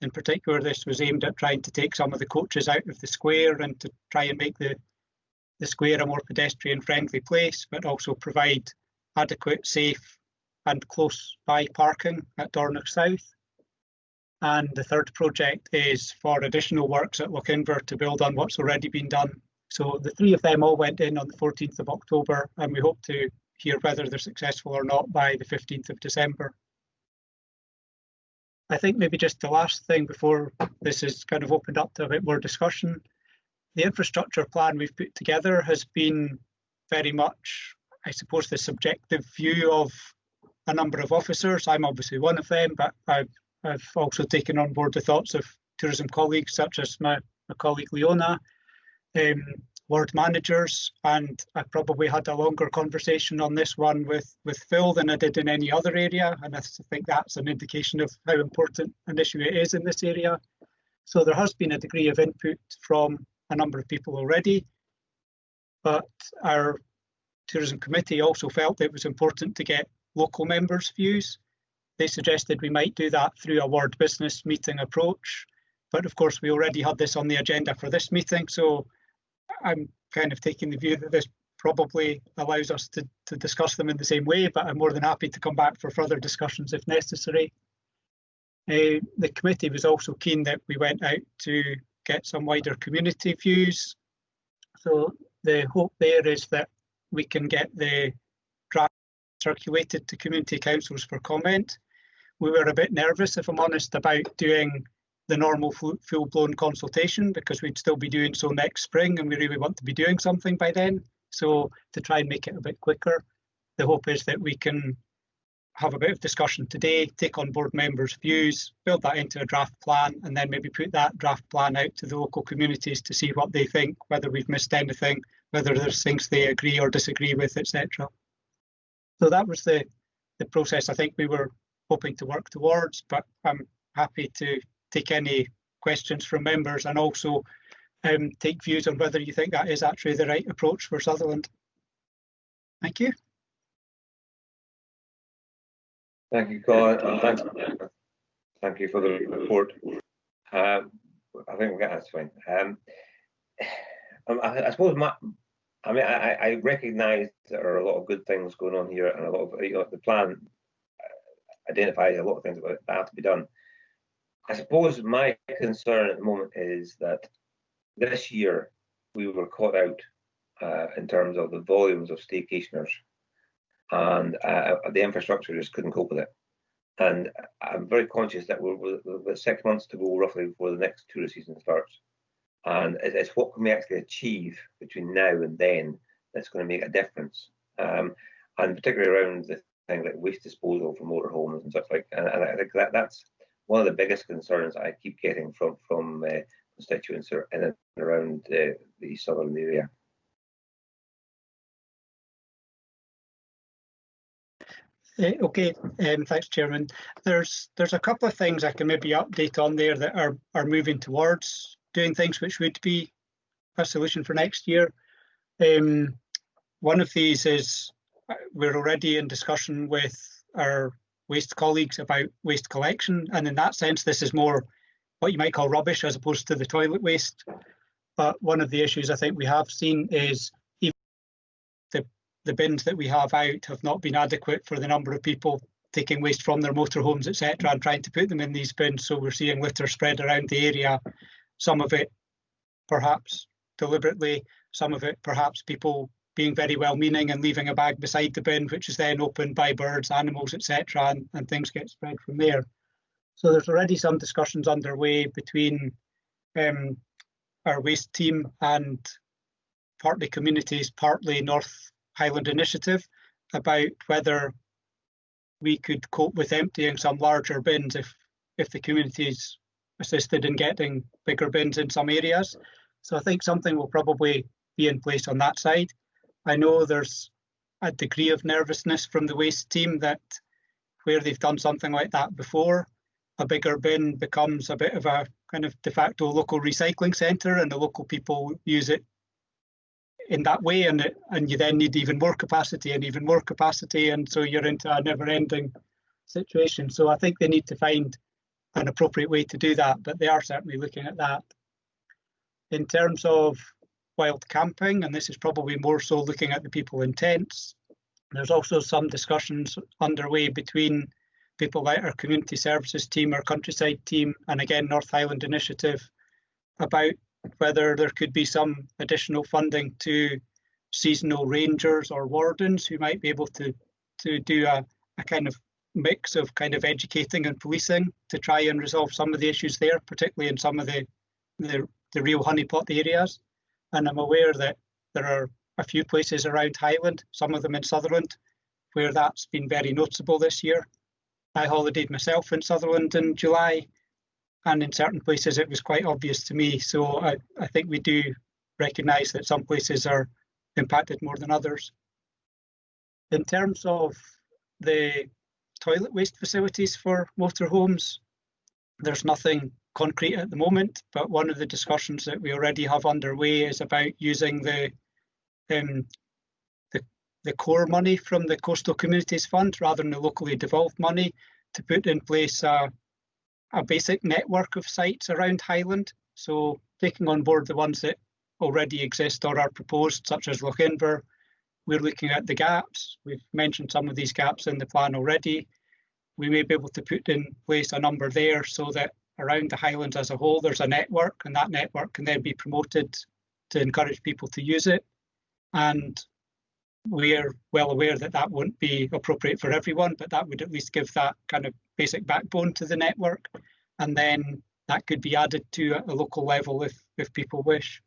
In particular, this was aimed at trying to take some of the coaches out of the square and to try and make the square a more pedestrian-friendly place, but also provide adequate, safe and close by parking at Dornoch South. And the third project is for additional works at Lochindver to build on what's already been done. So the 3 of them all went in on the 14th of October, and we hope to hear whether they're successful or not by the 15th of December. I think maybe just the last thing before this is kind of opened up to a bit more discussion. The infrastructure plan we've put together has been very much, I suppose, the subjective view of a number of officers. I'm obviously one of them, but I've also taken on board the thoughts of tourism colleagues such as my colleague Leona, ward managers, and I probably had a longer conversation on this one with Phil than I did in any other area, and I think that's an indication of how important an issue it is in this area. So there has been a degree of input from a number of people already, but our tourism committee also felt it was important to get local members' views. They suggested we might do that through a ward business meeting approach, but of course we already had this on the agenda for this meeting, so I'm kind of taking the view that this probably allows us to discuss them in the same way, but I'm more than happy to come back for further discussions if necessary. The committee was also keen that we went out to get some wider community views. So the hope there is that we can get the draft circulated to community councils for comment. We were a bit nervous, if I'm honest, about doing the normal full-blown consultation because we'd still be doing so next spring and we really want to be doing something by then. So to try and make it a bit quicker, the hope is that we can have a bit of discussion today, take on board members' views, build that into a draft plan, and then maybe put that draft plan out to the local communities to see what they think, whether we've missed anything, whether there's things they agree or disagree with, etc. So that was the process I think we were hoping to work towards, but I'm happy to take any questions from members and also take views on whether you think that is actually the right approach for Sutherland. Thank you. Thank you, Colin, and thank you for the report. I think we'll get that's fine. I suppose I recognise there are a lot of good things going on here, and a lot of the plan identifies a lot of things that have to be done. I suppose my concern at the moment is that this year we were caught out in terms of the volumes of staycationers, and the infrastructure just couldn't cope with it. And I'm very conscious that we're 6 months to go roughly before the next tourist season starts. And it's what can we actually achieve between now and then that's going to make a difference. And particularly around the thing like waste disposal for motorhomes and such like. And I think that's one of the biggest concerns I keep getting from constituents in and around the East Sutherland area. Okay, thanks, Chairman. There's a couple of things I can maybe update on there that are moving towards doing things which would be a solution for next year. One of these is we're already in discussion with our waste colleagues about waste collection, and in that sense this is more what you might call rubbish as opposed to the toilet waste. But one of the issues I think we have seen is even the bins that we have out have not been adequate for the number of people taking waste from their motorhomes, etc., and trying to put them in these bins. So we're seeing litter spread around the area, some of it perhaps deliberately, some of it perhaps people being very well-meaning and leaving a bag beside the bin, which is then opened by birds, animals, etc., and things get spread from there. So there's already some discussions underway between our waste team and partly communities, partly North Highland Initiative, about whether we could cope with emptying some larger bins if the communities assisted in getting bigger bins in some areas. So I think something will probably be in place on that side. I know there's a degree of nervousness from the waste team that where they've done something like that before, a bigger bin becomes a bit of a kind of de facto local recycling centre, and the local people use it in that way, and you then need even more capacity and even more capacity, and so you're into a never-ending situation. So I think they need to find an appropriate way to do that, but they are certainly looking at that. In terms of wild camping, and this is probably more so looking at the people in tents, there's also some discussions underway between people like our community services team, our countryside team, and again North Highland Initiative, about whether there could be some additional funding to seasonal rangers or wardens who might be able to do a kind of mix of kind of educating and policing to try and resolve some of the issues there, particularly in some of the real honeypot areas. And I'm aware that there are a few places around Highland, some of them in Sutherland, where that's been very noticeable this year. I holidayed myself in Sutherland in July, and in certain places it was quite obvious to me. So I think we do recognise that some places are impacted more than others. In terms of the toilet waste facilities for motorhomes, there's nothing concrete at the moment, but one of the discussions that we already have underway is about using the core money from the Coastal Communities Fund rather than the locally devolved money to put in place a basic network of sites around Highland. So taking on board the ones that already exist or are proposed, such as Lochinver, we're looking at the gaps. We've mentioned some of these gaps in the plan already. We may be able to put in place a number there so that around the Highlands as a whole, there's a network, and that network can then be promoted to encourage people to use it. And we're well aware that that won't be appropriate for everyone, but that would at least give that kind of basic backbone to the network. And then that could be added to a local level if people wish.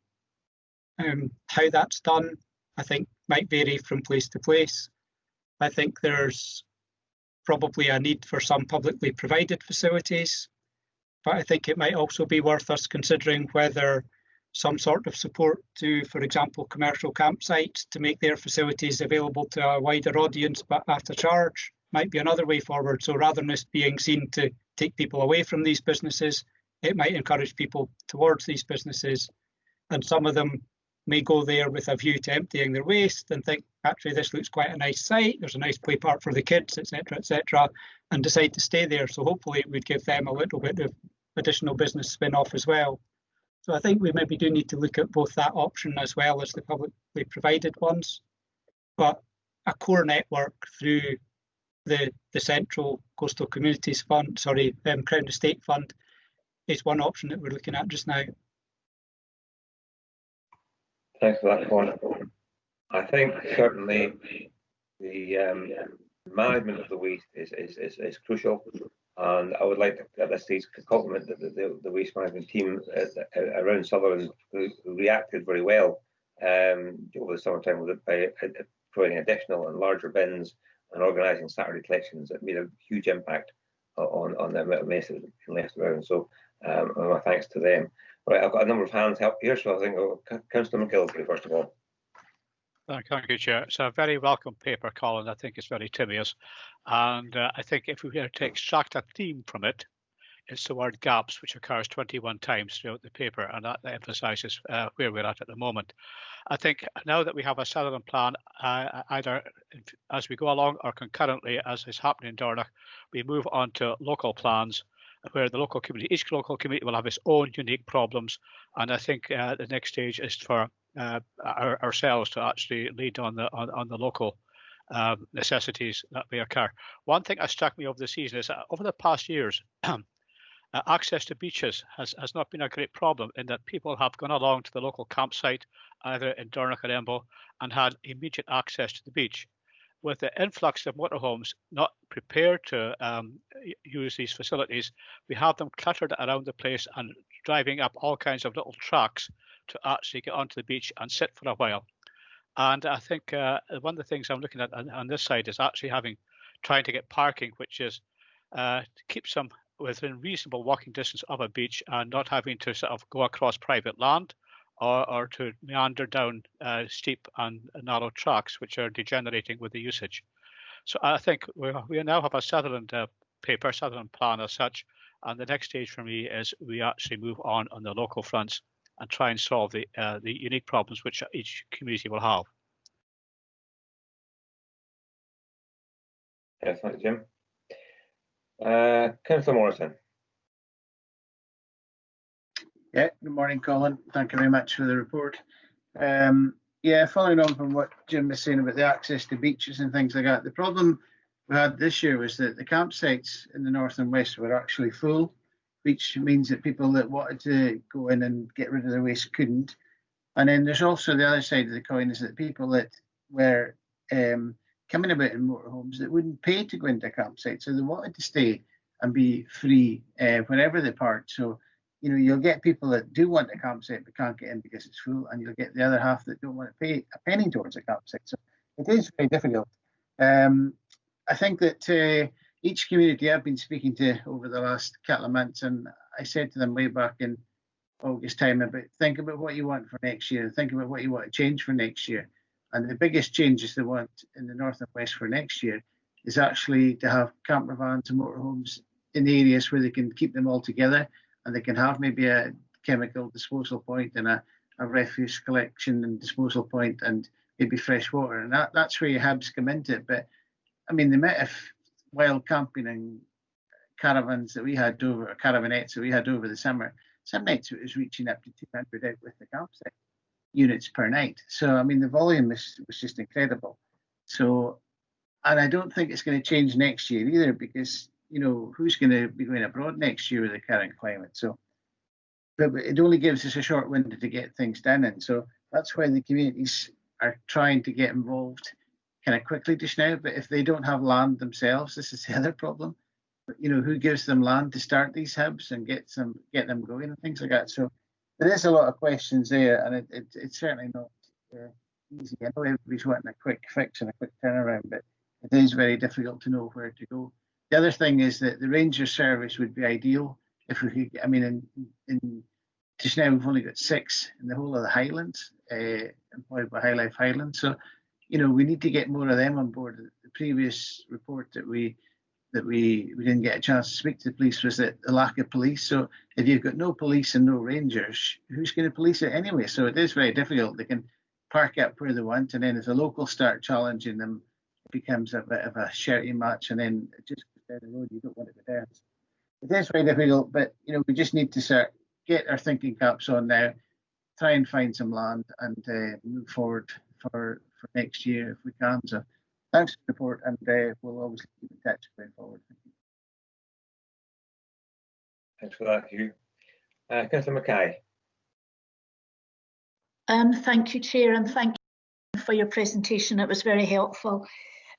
How that's done, I think, might vary from place to place. I think there's probably a need for some publicly provided facilities, but I think it might also be worth us considering whether some sort of support to, for example, commercial campsites to make their facilities available to a wider audience but at a charge might be another way forward. So rather than this being seen to take people away from these businesses, it might encourage people towards these businesses. And some of them may go there with a view to emptying their waste and think, actually, this looks quite a nice site, there's a nice play park for the kids, etc., and decide to stay there. So hopefully it would give them a little bit of additional business spin-off as well. So I think we maybe do need to look at both that option as well as the publicly provided ones. But a core network through the Central Coastal Communities Fund, Crown Estate Fund, is one option that we're looking at just now. Thanks for that, Con. I think certainly the management of the waste is crucial, and I would like to at this stage compliment the waste management team around Sutherland who reacted very well over the summertime with it by providing additional and larger bins and organising Saturday collections. It made a huge impact on the amount of mess that was left around. So my thanks to them. Right, I've got a number of hands up here, so I think Councillor McGillicuddy first of all. Thank you, Chair. It's a very welcome paper, Colin. I think it's very timious. And I think if we were to extract a theme from it, it's the word gaps, which occurs 21 times throughout the paper, and that emphasises where we're at the moment. I think now that we have a Sutherland plan, either as we go along or concurrently, as is happening in Dornoch, we move on to local plans, where the local community, each local community will have its own unique problems. And I think the next stage is for ourselves to actually lead on the local necessities that may occur. One thing that struck me over the season is that over the past years, Access to beaches has not been a great problem in that people have gone along to the local campsite, either in Dornoch or Embo, and had immediate access to the beach. With the influx of motorhomes not prepared to use these facilities, we have them cluttered around the place and driving up all kinds of little tracks to actually get onto the beach and sit for a while. And I think one of the things I'm looking at on this side is actually trying to get parking, which is keeps them within reasonable walking distance of a beach and not having to sort of go across private land or to meander down steep and narrow tracks, which are degenerating with the usage. So I think we now have a Sutherland paper, Sutherland plan as such, and the next stage for me is we actually move on the local fronts and try and solve the unique problems which each community will have. Yes, thanks, Jim. Councillor Morrison. Yeah, good morning, Colin. Thank you very much for the report. Yeah, following on from what Jim was saying about the access to beaches and things like that, the problem we had this year was that the campsites in the north and west were actually full, which means that people that wanted to go in and get rid of their waste couldn't. And then there's also the other side of the coin is that people that were coming about in motorhomes that wouldn't pay to go into a campsite, so they wanted to stay and be free wherever they parked. So, you know, you'll get people that do want a campsite but can't get in because it's full, and you'll get the other half that don't want to pay a penny towards a campsite. So it is very difficult. I think that each community I've been speaking to over the last couple of months, and I said to them way back in August time about think about what you want for next year, think about what you want to change for next year. And the biggest changes they want in the north and west for next year is actually to have camper vans and motorhomes in areas where they can keep them all together, and they can have maybe a chemical disposal point and a refuse collection and disposal point and maybe fresh water. And that's where your hubs come into it. But I mean, the amount of wild camping and caravans that we had over, or caravanettes that we had over the summer, some nights it was reaching up to 200 out with the campsite units per night. So, I mean, the volume was just incredible. So, and I don't think it's going to change next year either, because, you know, who's going to be going abroad next year with the current climate? So, but it only gives us a short window to get things done in. So that's why the communities are trying to get involved kind of quickly just now. But if they don't have land themselves, this is the other problem. But, you know, who gives them land to start these hubs and get them going and things like that? So there is a lot of questions there, and it's certainly not easy. I know everybody's wanting a quick fix and a quick turnaround, but it is very difficult to know where to go. The other thing is that the ranger service would be ideal if we could. I mean, in just now we've only got 6 in the whole of the Highlands employed by Highlife Highland. So, you know, we need to get more of them on board. The previous report that we didn't get a chance to speak to the police was that the lack of police. So if you've got no police and no rangers, who's going to police it anyway? So it is very difficult. They can park up where they want, and then if the locals start challenging them, it becomes a bit of a shouting match, and then it just goes down the road. You don't want it to go down. It is very difficult, but, you know, we just need to get our thinking caps on now, try and find some land, and move forward for next year if we can. So thanks for the report, and we'll obviously keep in touch going forward. Thanks for that, Hugh. Councillor Mackay. Thank you, Chair, and thank you for your presentation. It was very helpful.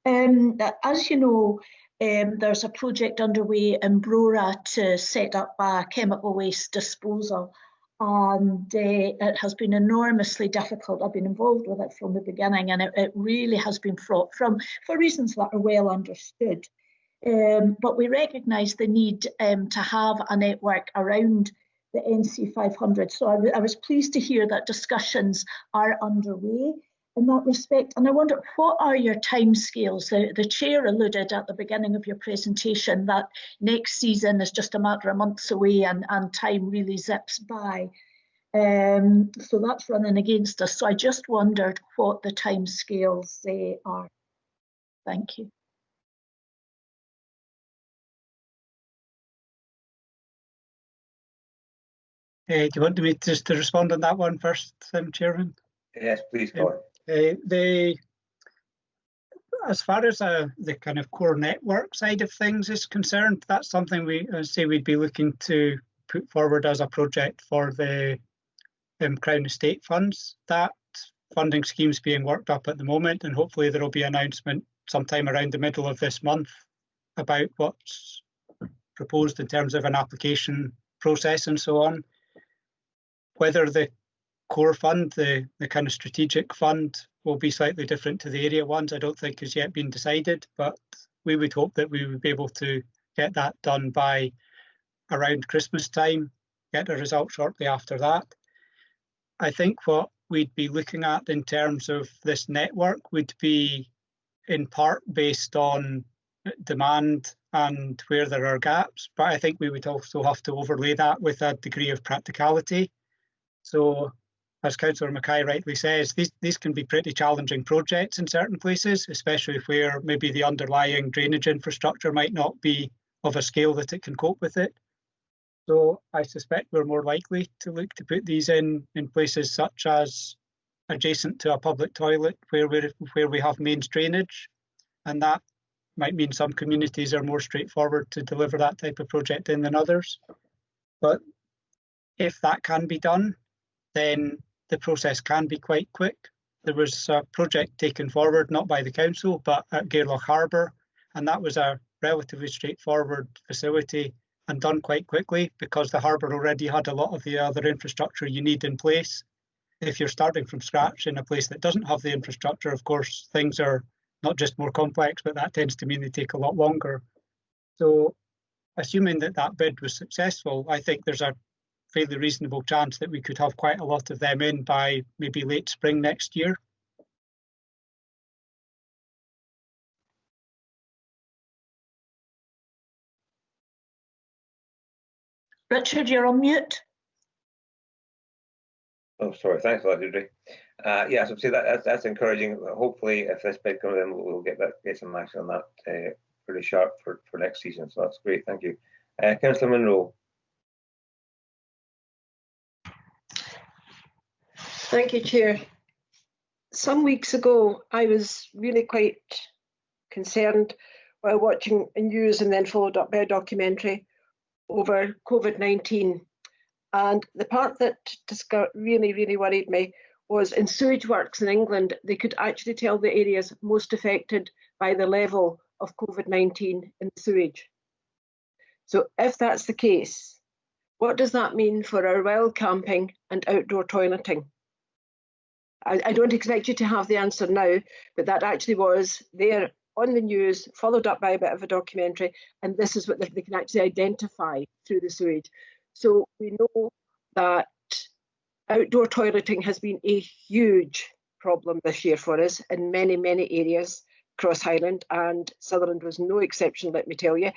As you know, there's a project underway in Brora to set up a chemical waste disposal, and it has been enormously difficult. I've been involved with it from the beginning, and it really has been fraught for reasons that are well understood. But we recognise the need to have a network around the NC 500. So I was pleased to hear that discussions are underway in that respect. And I wonder, what are your timescales? The Chair alluded at the beginning of your presentation that next season is just a matter of months away, and time really zips by. So that's running against us. So I just wondered what the timescales are. Thank you. Do you want me just to respond on that one first, Chairman? Yes, please, go on. as far as the kind of core network side of things is concerned, that's something we'd be looking to put forward as a project for the Crown Estate funds. That funding scheme's being worked up at the moment, and hopefully there will be an announcement sometime around the middle of this month about what's proposed in terms of an application process and so on. Whether the core fund, the kind of strategic fund, will be slightly different to the area ones, I don't think has yet been decided, but we would hope that we would be able to get that done by around Christmas time, get a result shortly after that. I think what we'd be looking at in terms of this network would be in part based on demand and where there are gaps, but I think we would also have to overlay that with a degree of practicality. So, as Councillor Mackay rightly says, these can be pretty challenging projects in certain places, especially where maybe the underlying drainage infrastructure might not be of a scale that it can cope with it. So I suspect we're more likely to look to put these in places such as adjacent to a public toilet where we have mains drainage, and that might mean some communities are more straightforward to deliver that type of project in than others. But if that can be done, then the process can be quite quick. There was a project taken forward, not by the council, but at Gairloch Harbour, and that was a relatively straightforward facility and done quite quickly because the harbour already had a lot of the other infrastructure you need in place. If you're starting from scratch in a place that doesn't have the infrastructure, of course, things are not just more complex, but that tends to mean they take a lot longer. So assuming that that bid was successful, I think there's a fairly reasonable chance that we could have quite a lot of them in by maybe late spring next year. Richard, you're on mute. Oh, sorry. Thanks for that, Deirdre. Yeah, so see that's encouraging. Hopefully, if this bid comes in, we'll get some action on that pretty sharp for next season. So that's great. Thank you, Councillor Munro. Thank you, Chair. Some weeks ago, I was really quite concerned while watching the news and then followed up by a documentary over COVID-19. And the part that just really, really worried me was in sewage works in England, they could actually tell the areas most affected by the level of COVID-19 in sewage. So if that's the case, what does that mean for our wild camping and outdoor toileting? I don't expect you to have the answer now, but that actually was there on the news, followed up by a bit of a documentary, and this is what they can actually identify through the sewage. So we know that outdoor toileting has been a huge problem this year for us in many, many areas across Highland, and Sutherland was no exception, let me tell you.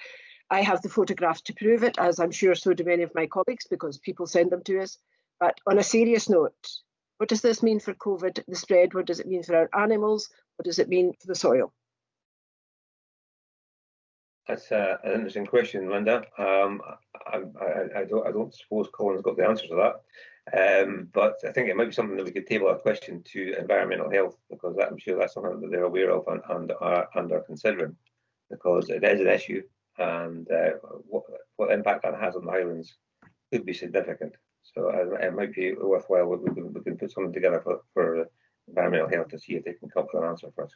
I have the photographs to prove it, as I'm sure so do many of my colleagues, because people send them to us. But on a serious note, what does this mean for COVID, the spread? What does it mean for our animals? What does it mean for the soil? That's an interesting question, Linda. I don't suppose Colin's got the answer to that, but I think it might be something that we could table a question to environmental health, because I'm sure that's something that they're aware of and are considering, because it is an issue, and what impact that has on the Highlands could be significant. So it might be worthwhile. We can put something together for environmental health to see if they can come up with an answer for us.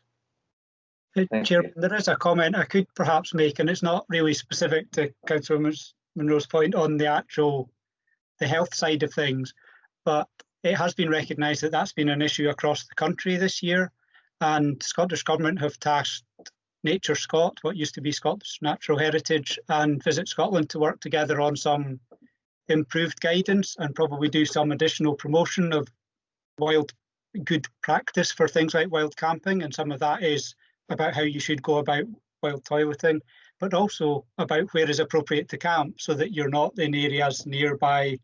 Chair, there is a comment I could perhaps make, and it's not really specific to Councillor Munro's point on the health side of things, but it has been recognised that that's been an issue across the country this year, and Scottish Government have tasked Nature Scot, what used to be Scottish Natural Heritage, and Visit Scotland to work together on some improved guidance and probably do some additional promotion of good practice for things like wild camping, and some of that is about how you should go about wild toileting, but also about where is appropriate to camp so that you're not in areas nearby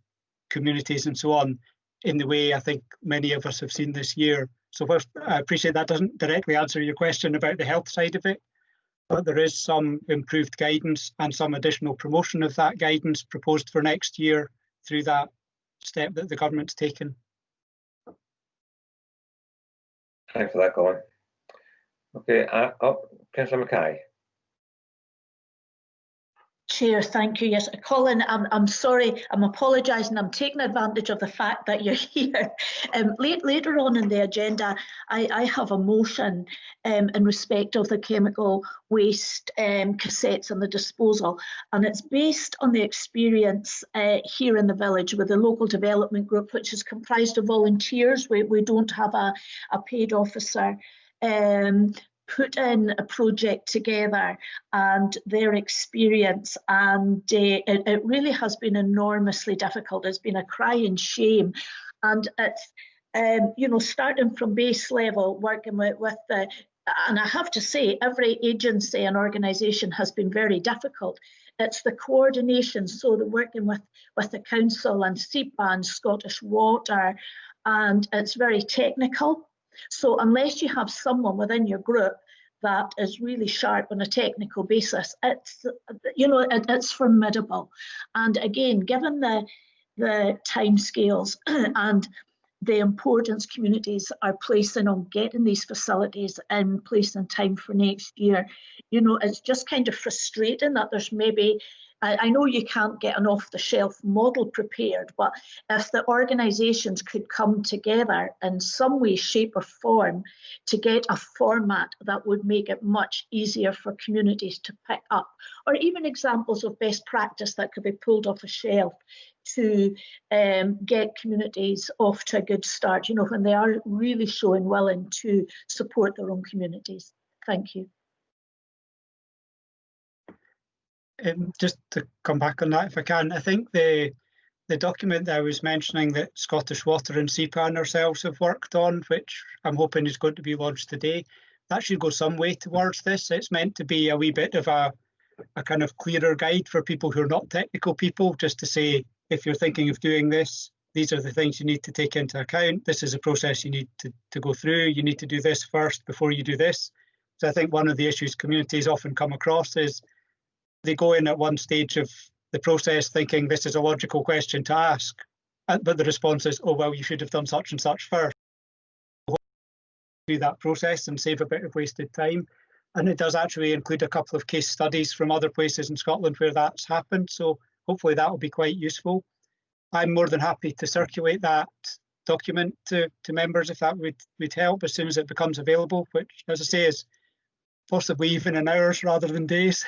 communities and so on, in the way I think many of us have seen this year. So I appreciate that doesn't directly answer your question about the health side of it, but there is some improved guidance and some additional promotion of that guidance proposed for next year through that step that the government's taken. Thanks for that, Colin. Okay, Councillor Mackay. Chair, thank you. Yes, Colin, I'm sorry, I'm apologising. I'm taking advantage of the fact that you're here. Later on in the agenda, I have a motion in respect of the chemical waste cassettes and the disposal, and it's based on the experience here in the village with the local development group, which is comprised of volunteers. We don't have a paid officer. Put in a project together and their experience, and it really has been enormously difficult. It's been a crying shame, and it's starting from base level, working with the, and I have to say every agency and organisation has been very difficult. It's the coordination, so the working with the council and SEPA and Scottish Water, and it's very technical. So unless you have someone within your group that is really sharp on a technical basis, it's formidable. And again, given the timescales and the importance communities are placing on getting these facilities in place in time for next year, it's just kind of frustrating that there's maybe, I know you can't get an off-the-shelf model prepared, but if the organisations could come together in some way, shape or form to get a format that would make it much easier for communities to pick up, or even examples of best practice that could be pulled off a shelf to get communities off to a good start, when they are really showing willing to support their own communities. Thank you. Just to come back on that, if I can, I think the document that I was mentioning that Scottish Water and SEPA and ourselves have worked on, which I'm hoping is going to be launched today, that should go some way towards this. It's meant to be a wee bit of a kind of clearer guide for people who are not technical people, just to say, if you're thinking of doing this, these are the things you need to take into account. This is a process you need to go through. You need to do this first before you do this. So I think one of the issues communities often come across is they go in at one stage of the process thinking this is a logical question to ask, but the response is, oh, well, you should have done such and such first. Do that process and save a bit of wasted time. And it does actually include a couple of case studies from other places in Scotland where that's happened. So hopefully that will be quite useful. I'm more than happy to circulate that document to members if that would help as soon as it becomes available, which, as I say, is possibly even in hours rather than days.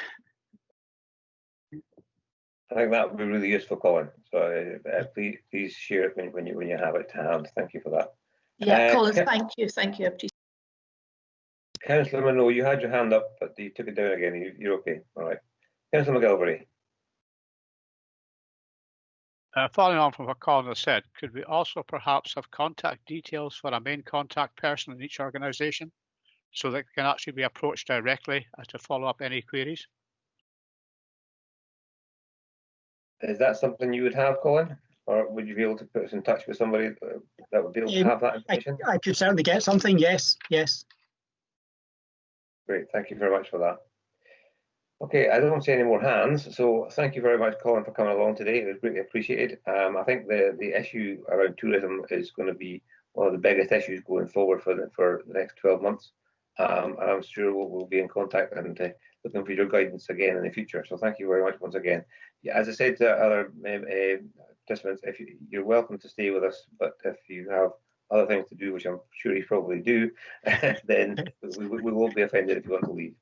I think that would be really useful, Colin. So please share it when you have it to hand. Thank you for that. Yeah, Colin, thank you. Councillor Monroe, you had your hand up, but you took it down again. You're okay. All right. Councillor McGilvery. Following on from what Colin has said, could we also perhaps have contact details for a main contact person in each organisation so that can actually be approached directly to follow up any queries? Is that something you would have, Colin? Or would you be able to put us in touch with somebody that would be able to have that information? I could certainly get something, yes. Great, thank you very much for that. Okay, I don't see any more hands, so thank you very much, Colin, for coming along today. It was greatly appreciated. I think the issue around tourism is going to be one of the biggest issues going forward for the next 12 months. And I'm sure we'll be in contact and looking for your guidance again in the future. So thank you very much once again. Yeah, as I said to other participants, you're welcome to stay with us, but if you have other things to do, which I'm sure you probably do, then we won't be offended if you want to leave.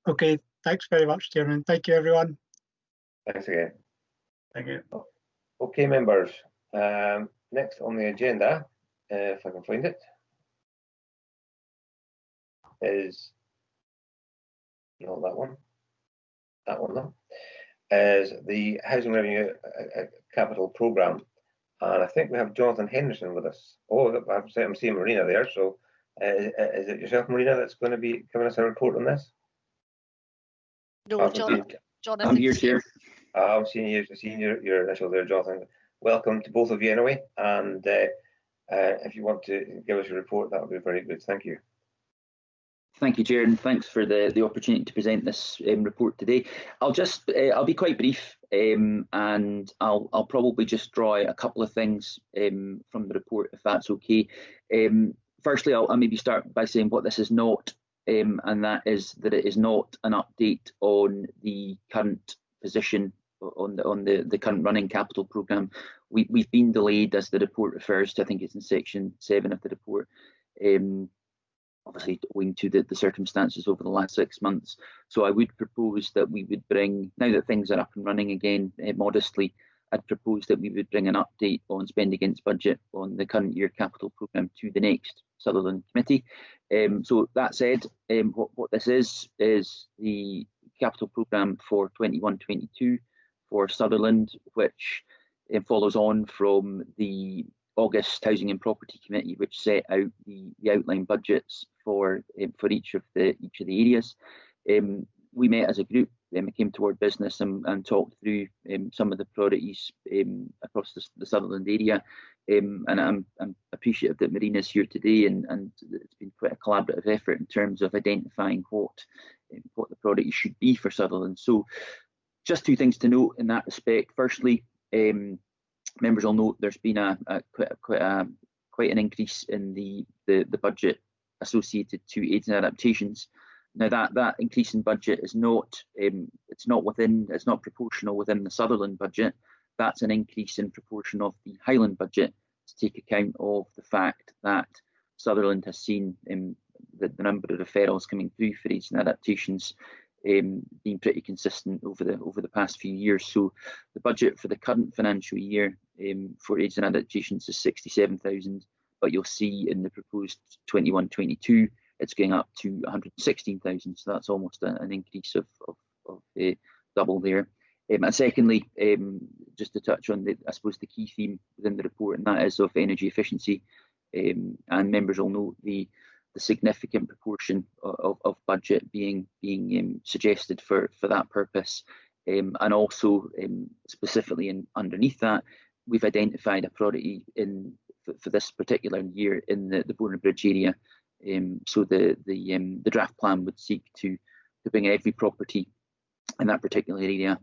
Okay, thanks very much, Chairman. Thank you, everyone. Thanks again. Thank you. Okay, members. Next on the agenda, if I can find it, is not that one. That one, though, is the Housing Revenue Capital Programme. And I think we have Jonathan Henderson with us. Oh, I'm seeing Marina there. So is it yourself, Marina, that's going to be giving us a report on this? No, Jonathan. I'm here, Chair. I'm seeing your initial there, Jonathan. Welcome to both of you anyway. And if you want to give us a report, that would be very good. Thank you. Thank you, Chair, and thanks for the opportunity to present this report today. I'll be quite brief, and I'll probably just draw a couple of things from the report, if that's okay. Firstly, I'll maybe start by saying what this is not, and that is that it is not an update on the current position on the current running capital programme. We've been delayed, as the report refers to. I think it's in section 7 of the report. Obviously owing to the circumstances over the last 6 months. So I would propose that we would bring, now that things are up and running again, modestly, I'd propose that we would bring an update on spend against budget on the current year capital programme to the next Sutherland committee. So that said, what this is the capital programme for 21-22 for Sutherland, which follows on from the August Housing and Property Committee, which set out the outline budgets for each of the areas. We met as a group, came toward business and talked through some of the priorities across the Sutherland area. And I'm appreciative that Marina's here today, and it's been quite a collaborative effort in terms of identifying what the priorities should be for Sutherland. So just two things to note in that respect. Firstly, members will note there's been quite an increase in the budget associated to aids and adaptations. Now that increase in budget is not proportional within the Sutherland budget. That's an increase in proportion of the Highland budget to take account of the fact that Sutherland has seen the number of referrals coming through for aids and adaptations being pretty consistent over the past few years. So the budget for the current financial year for aids and adaptations is 67,000, but you'll see in the proposed 21-22 it's going up to 116,000. So that's almost an increase of double there. And secondly, just to touch on I suppose the key theme within the report, and that is of energy efficiency. And members will note the significant proportion of budget being suggested for that purpose, and also specifically underneath that, we've identified a priority for this particular year in the Bourne Bridge area. So the draft plan would seek to bring every property in that particular area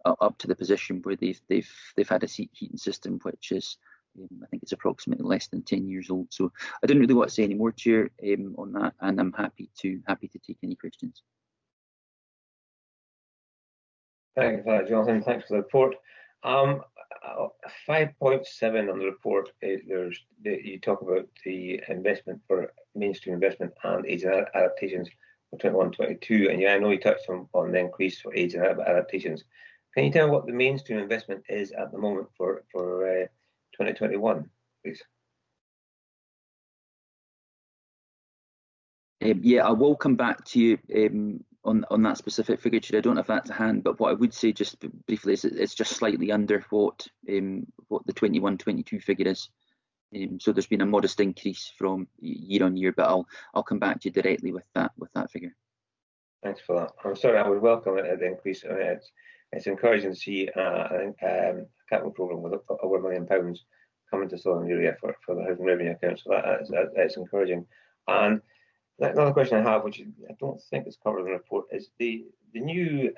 up to the position where they've had a heating system which is I think it's approximately less than 10 years old. So I didn't really want to say any more, Chair, on that, and I'm happy to take any questions. Thank you for that, Jonathan. Thanks for the report. 5.7 on the report, you talk about the investment for mainstream investment and aids and adaptations for 21-22, and I know you touched on the increase for aids and adaptations. Can you tell me what the mainstream investment is at the moment for 2021, please? Yeah, I will come back to you on that specific figure. I don't have that to hand, but what I would say just briefly is it's just slightly under what the 21-22 figure is. So there's been a modest increase from year on year, but I'll come back to you directly with that figure. Thanks for that. I'm sorry, I would welcome the increase. I mean, it's encouraging to see a capital programme with over £1 million coming to Sutherland area for the housing revenue account. So that's encouraging. And another question I have, which I don't think is covered in the report, is the new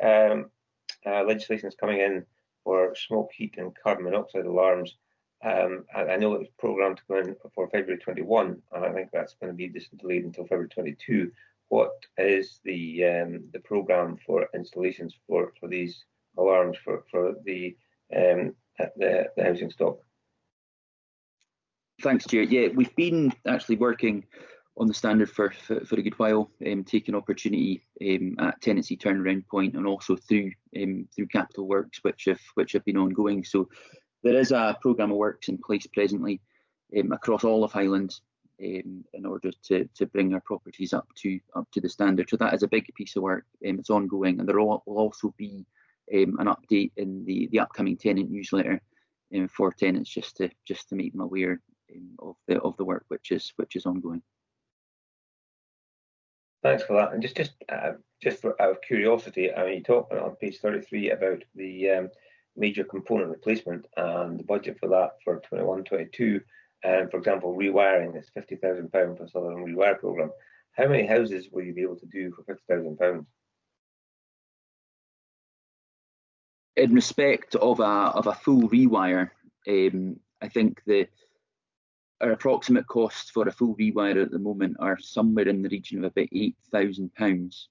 legislation is coming in for smoke, heat, and carbon monoxide alarms. I know it was programmed to go in for February 21, and I think that's going to be delayed until February 22. What is the programme for installations for these alarms for the housing stock? Thanks, Chair. Yeah, we've been actually working on the standard for a good while, taking opportunity at tenancy turnaround point and also through capital works which have been ongoing. So there is a programme of works in place presently across all of Highland in order to bring our properties up to the standard. So that is a big piece of work. It's ongoing, and there will also be an update in the upcoming tenant newsletter for tenants just to make them aware of the work which is ongoing. Thanks for that. And just for out of curiosity, I mean, you talk on page 33 about the major component replacement and the budget for that for 21-22. And for example, rewiring is £50,000 for Sutherland Rewire programme. How many houses will you be able to do for £50,000? In respect of a full rewire, I think our approximate costs for a full rewire at the moment are somewhere in the region of about £8,000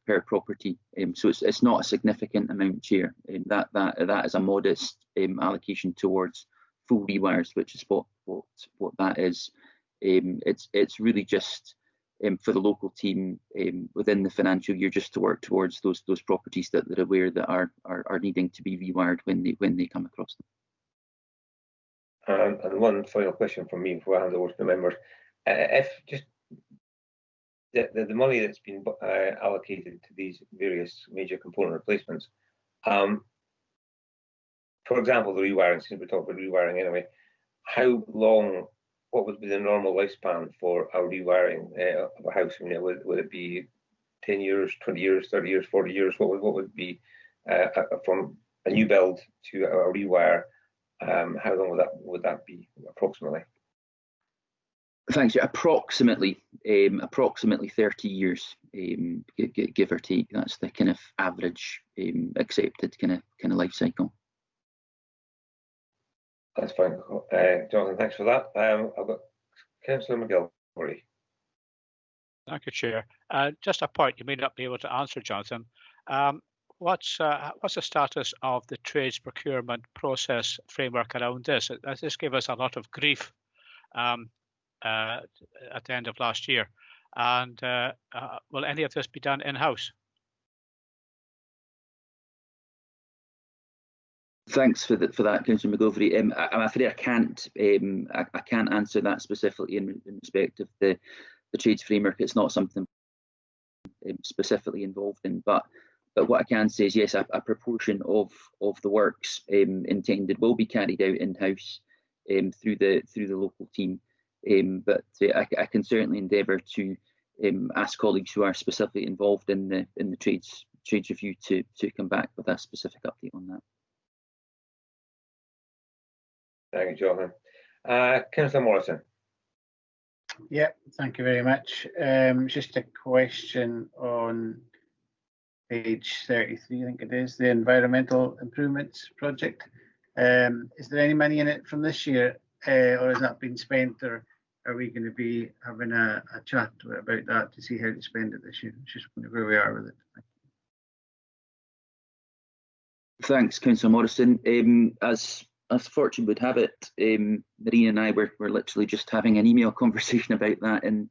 per property. So it's not a significant amount, Chair. That is a modest allocation towards full rewires, which is what that is. It's really just for the local team within the financial year, just to work towards those properties that they're aware that are needing to be rewired when they come across them. And one final question from me before I hand over to the members. If just the money that's been allocated to these various major component replacements, for example, the rewiring, since we talked about rewiring anyway, how long, what would be the normal lifespan for a rewiring of a house? I mean, would it be 10 years, 20 years, 30 years, 40 years? What would be from a new build to a rewire? How long would that be approximately? Thanks. Approximately 30 years, give or take. That's the kind of average accepted kind of life cycle. That's fine, Jonathan. Thanks for that. I've got Councillor McGilvery. Thank you, Chair. Just a point you may not be able to answer, Jonathan. What's the status of the trades procurement process framework around this? This gave us a lot of grief at the end of last year. And will any of this be done in-house? Thanks for that, Councillor McGilvery. I'm afraid I can't answer that specifically in respect of the trades framework. It's not something I'm specifically involved in, but what I can say is yes, a proportion of the works intended will be carried out in-house through the local team. But I can certainly endeavour to ask colleagues who are specifically involved in the trades review to come back with a specific update on that. Thank you, Jonathan. Councillor Morrison. Yeah, thank you very much. Just a question on page 33, I think it is, the environmental improvements project. Is there any money in it from this year, or has that been spent, or are we going to be having a chat about that to see how to spend it this year? Just wondering where we are with it. Thanks, Councillor Morrison. As fortune would have it, Marina and I were literally just having an email conversation about that in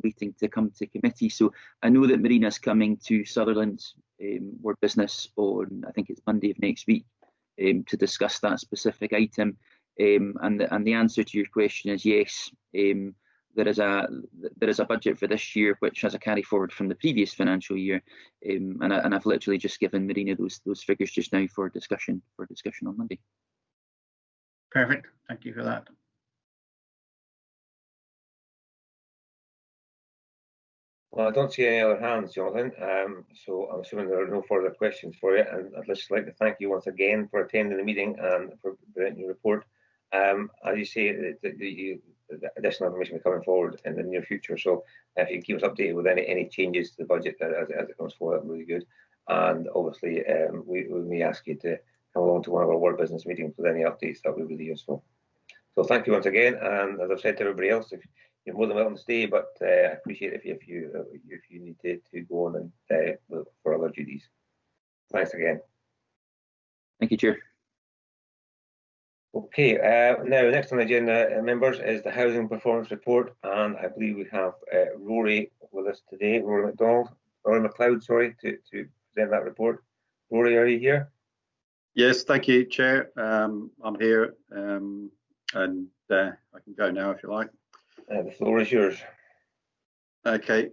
waiting to come to committee. So I know that Marina's coming to Sutherland Ward Business on, I think it's Monday of next week, to discuss that specific item. And the answer to your question is yes. There is a budget for this year which has a carry forward from the previous financial year, and I've literally just given Marina those figures just now for discussion on Monday. Perfect. Thank you for that. Well, I don't see any other hands, Jonathan, so I'm assuming there are no further questions for you, and I'd just like to thank you once again for attending the meeting and for presenting your report. As you say, the additional information will be coming forward in the near future, so if you can keep us updated with any changes to the budget as it comes forward, that'd be really good. And obviously, we may ask you to come along to one of our ward business meetings with any updates. That would be really useful. So thank you once again, and as I've said to everybody else, if you're more than welcome to stay, but I appreciate if you need to go on and look for other duties. Thanks again. Thank you, Chair. Okay, now next on the agenda, members, is the housing performance report, and I believe we have Rory with us today, Rory McLeod, sorry, to present that report. Rory, are you here? Yes, thank you, Chair. I'm here, and I can go now if you like. The floor is yours. Okay.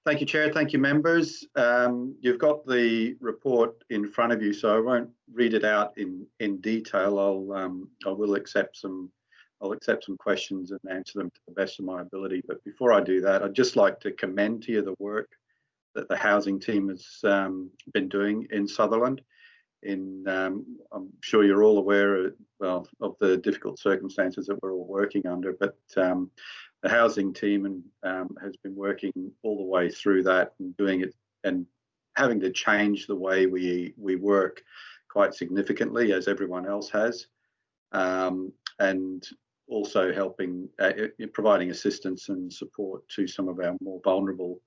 Thank you, Chair. Thank you, members. You've got the report in front of you, so I won't read it out in detail. I will accept some questions and answer them to the best of my ability. But before I do that, I'd just like to commend to you the work that the housing team has been doing in Sutherland. I'm sure you're all aware of the difficult circumstances that we're all working under, but the housing team has been working all the way through that and doing it and having to change the way we work quite significantly, as everyone else has. And also helping, providing assistance and support to some of our more vulnerable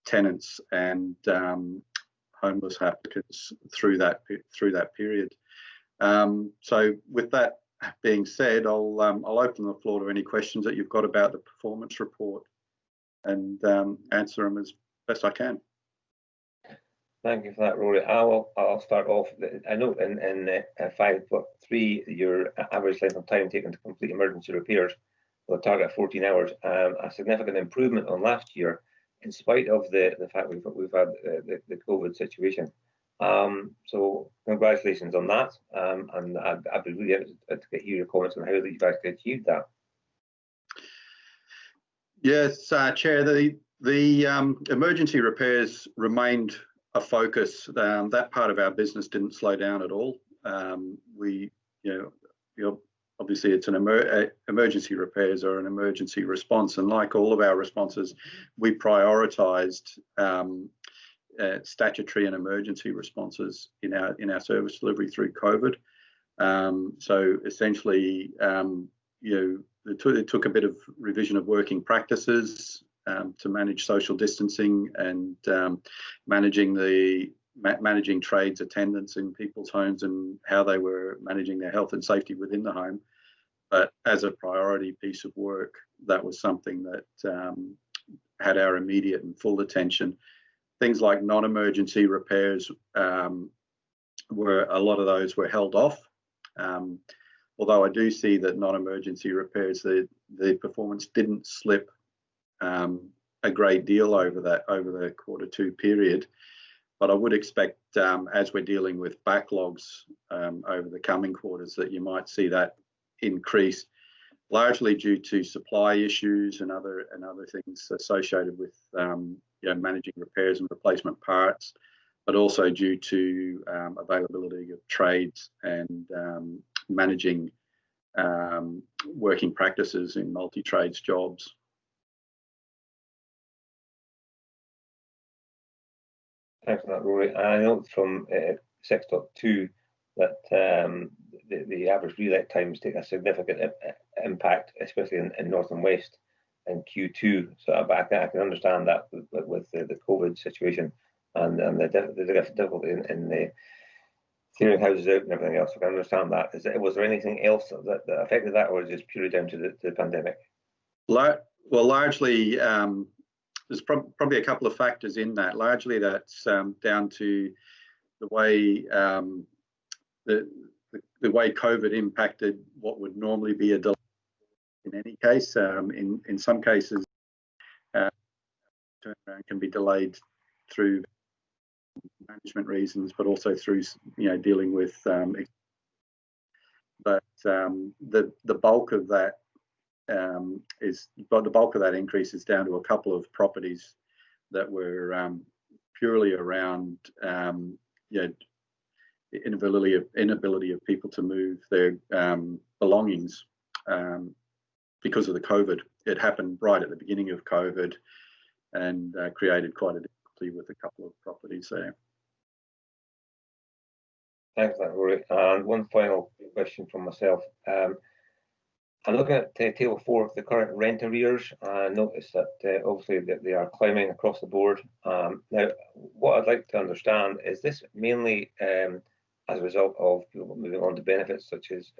tenants and homeless applicants through that period. So with that being said, I'll open the floor to any questions that you've got about the performance report and answer them as best I can. Thank you for that, Rory. I'll start off. I note in 5.3 your average length of time taken to complete emergency repairs with a target of 14 hours, a significant improvement on last year, in spite of the fact we've had the COVID situation. So congratulations on that, and I'd be really interested to get your comments on how you guys achieved that. Yes, Chair. The emergency repairs remained a focus. That part of our business didn't slow down at all. Obviously it's an emergency repairs or an emergency response, and like all of our responses, we prioritised statutory and emergency responses in our service delivery through COVID. So essentially, it took a bit of revision of working practices to manage social distancing and managing trades attendance in people's homes and how they were managing their health and safety within the home. But as a priority piece of work, that was something that had our immediate and full attention. Things like non-emergency repairs, a lot of those were held off. Although I do see that non-emergency repairs, the performance didn't slip a great deal over the Q2 period. But I would expect, as we're dealing with backlogs over the coming quarters, that you might see that increase, largely due to supply issues and other things associated with managing repairs and replacement parts, but also due to availability of trades and managing working practices in multi-trades jobs. Thanks for that, Rory. I know from 6.2 that the average relet times take a significant impact, especially in North and West in Q2. So I can understand that with the COVID situation and the difficulty in the clearing houses out and everything else. I can understand that. Was there anything else that affected that, or is it just purely down to the pandemic? Well, largely, there's probably a couple of factors in that. Largely, that's down to the way the way COVID impacted what would normally be a delay. In any case, in some cases, turnaround can be delayed through management reasons, but also through dealing with. But the bulk of that the bulk of that increase is down to a couple of properties that were purely around inability of people to move their belongings because of the COVID. It happened right at the beginning of COVID and created quite a difficulty with a couple of properties there. Thanks for that, Rory. And one final question from myself. I'm looking at table 4 of the current rent arrears. I noticed that obviously that they are climbing across the board. Now, what I'd like to understand is this mainly as a result of people moving on to benefits such as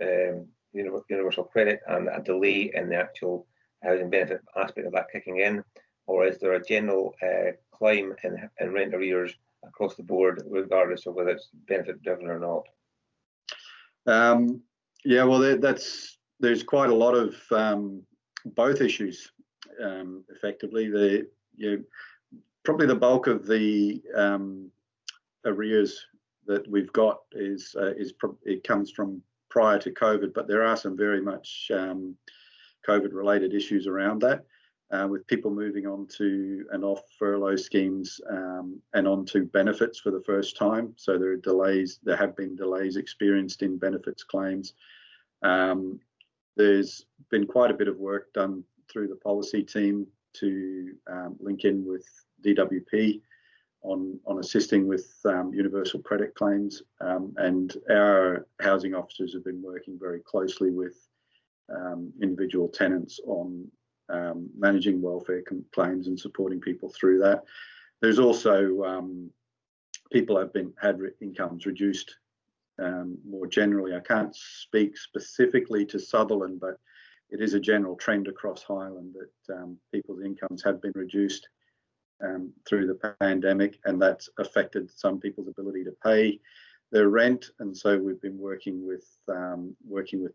universal credit and a delay in the actual housing benefit aspect of that kicking in, or is there a general climb in rent arrears across the board, regardless of whether it's benefit driven or not? Yeah, well, there's quite a lot of both issues. Effectively, probably the bulk of the arrears that we've got it comes from prior to COVID, but there are some very much COVID-related issues around that, with people moving on to and off furlough schemes and onto benefits for the first time. So there are delays. There have been delays experienced in benefits claims. There's been quite a bit of work done through the policy team to link in with DWP on assisting with universal credit claims, and our housing officers have been working very closely with individual tenants on managing welfare claims and supporting people through that. There's also people have had incomes reduced more generally. I can't speak specifically to Sutherland, but it is a general trend across Highland that people's incomes have been reduced through the pandemic, and that's affected some people's ability to pay their rent. And so we've been working with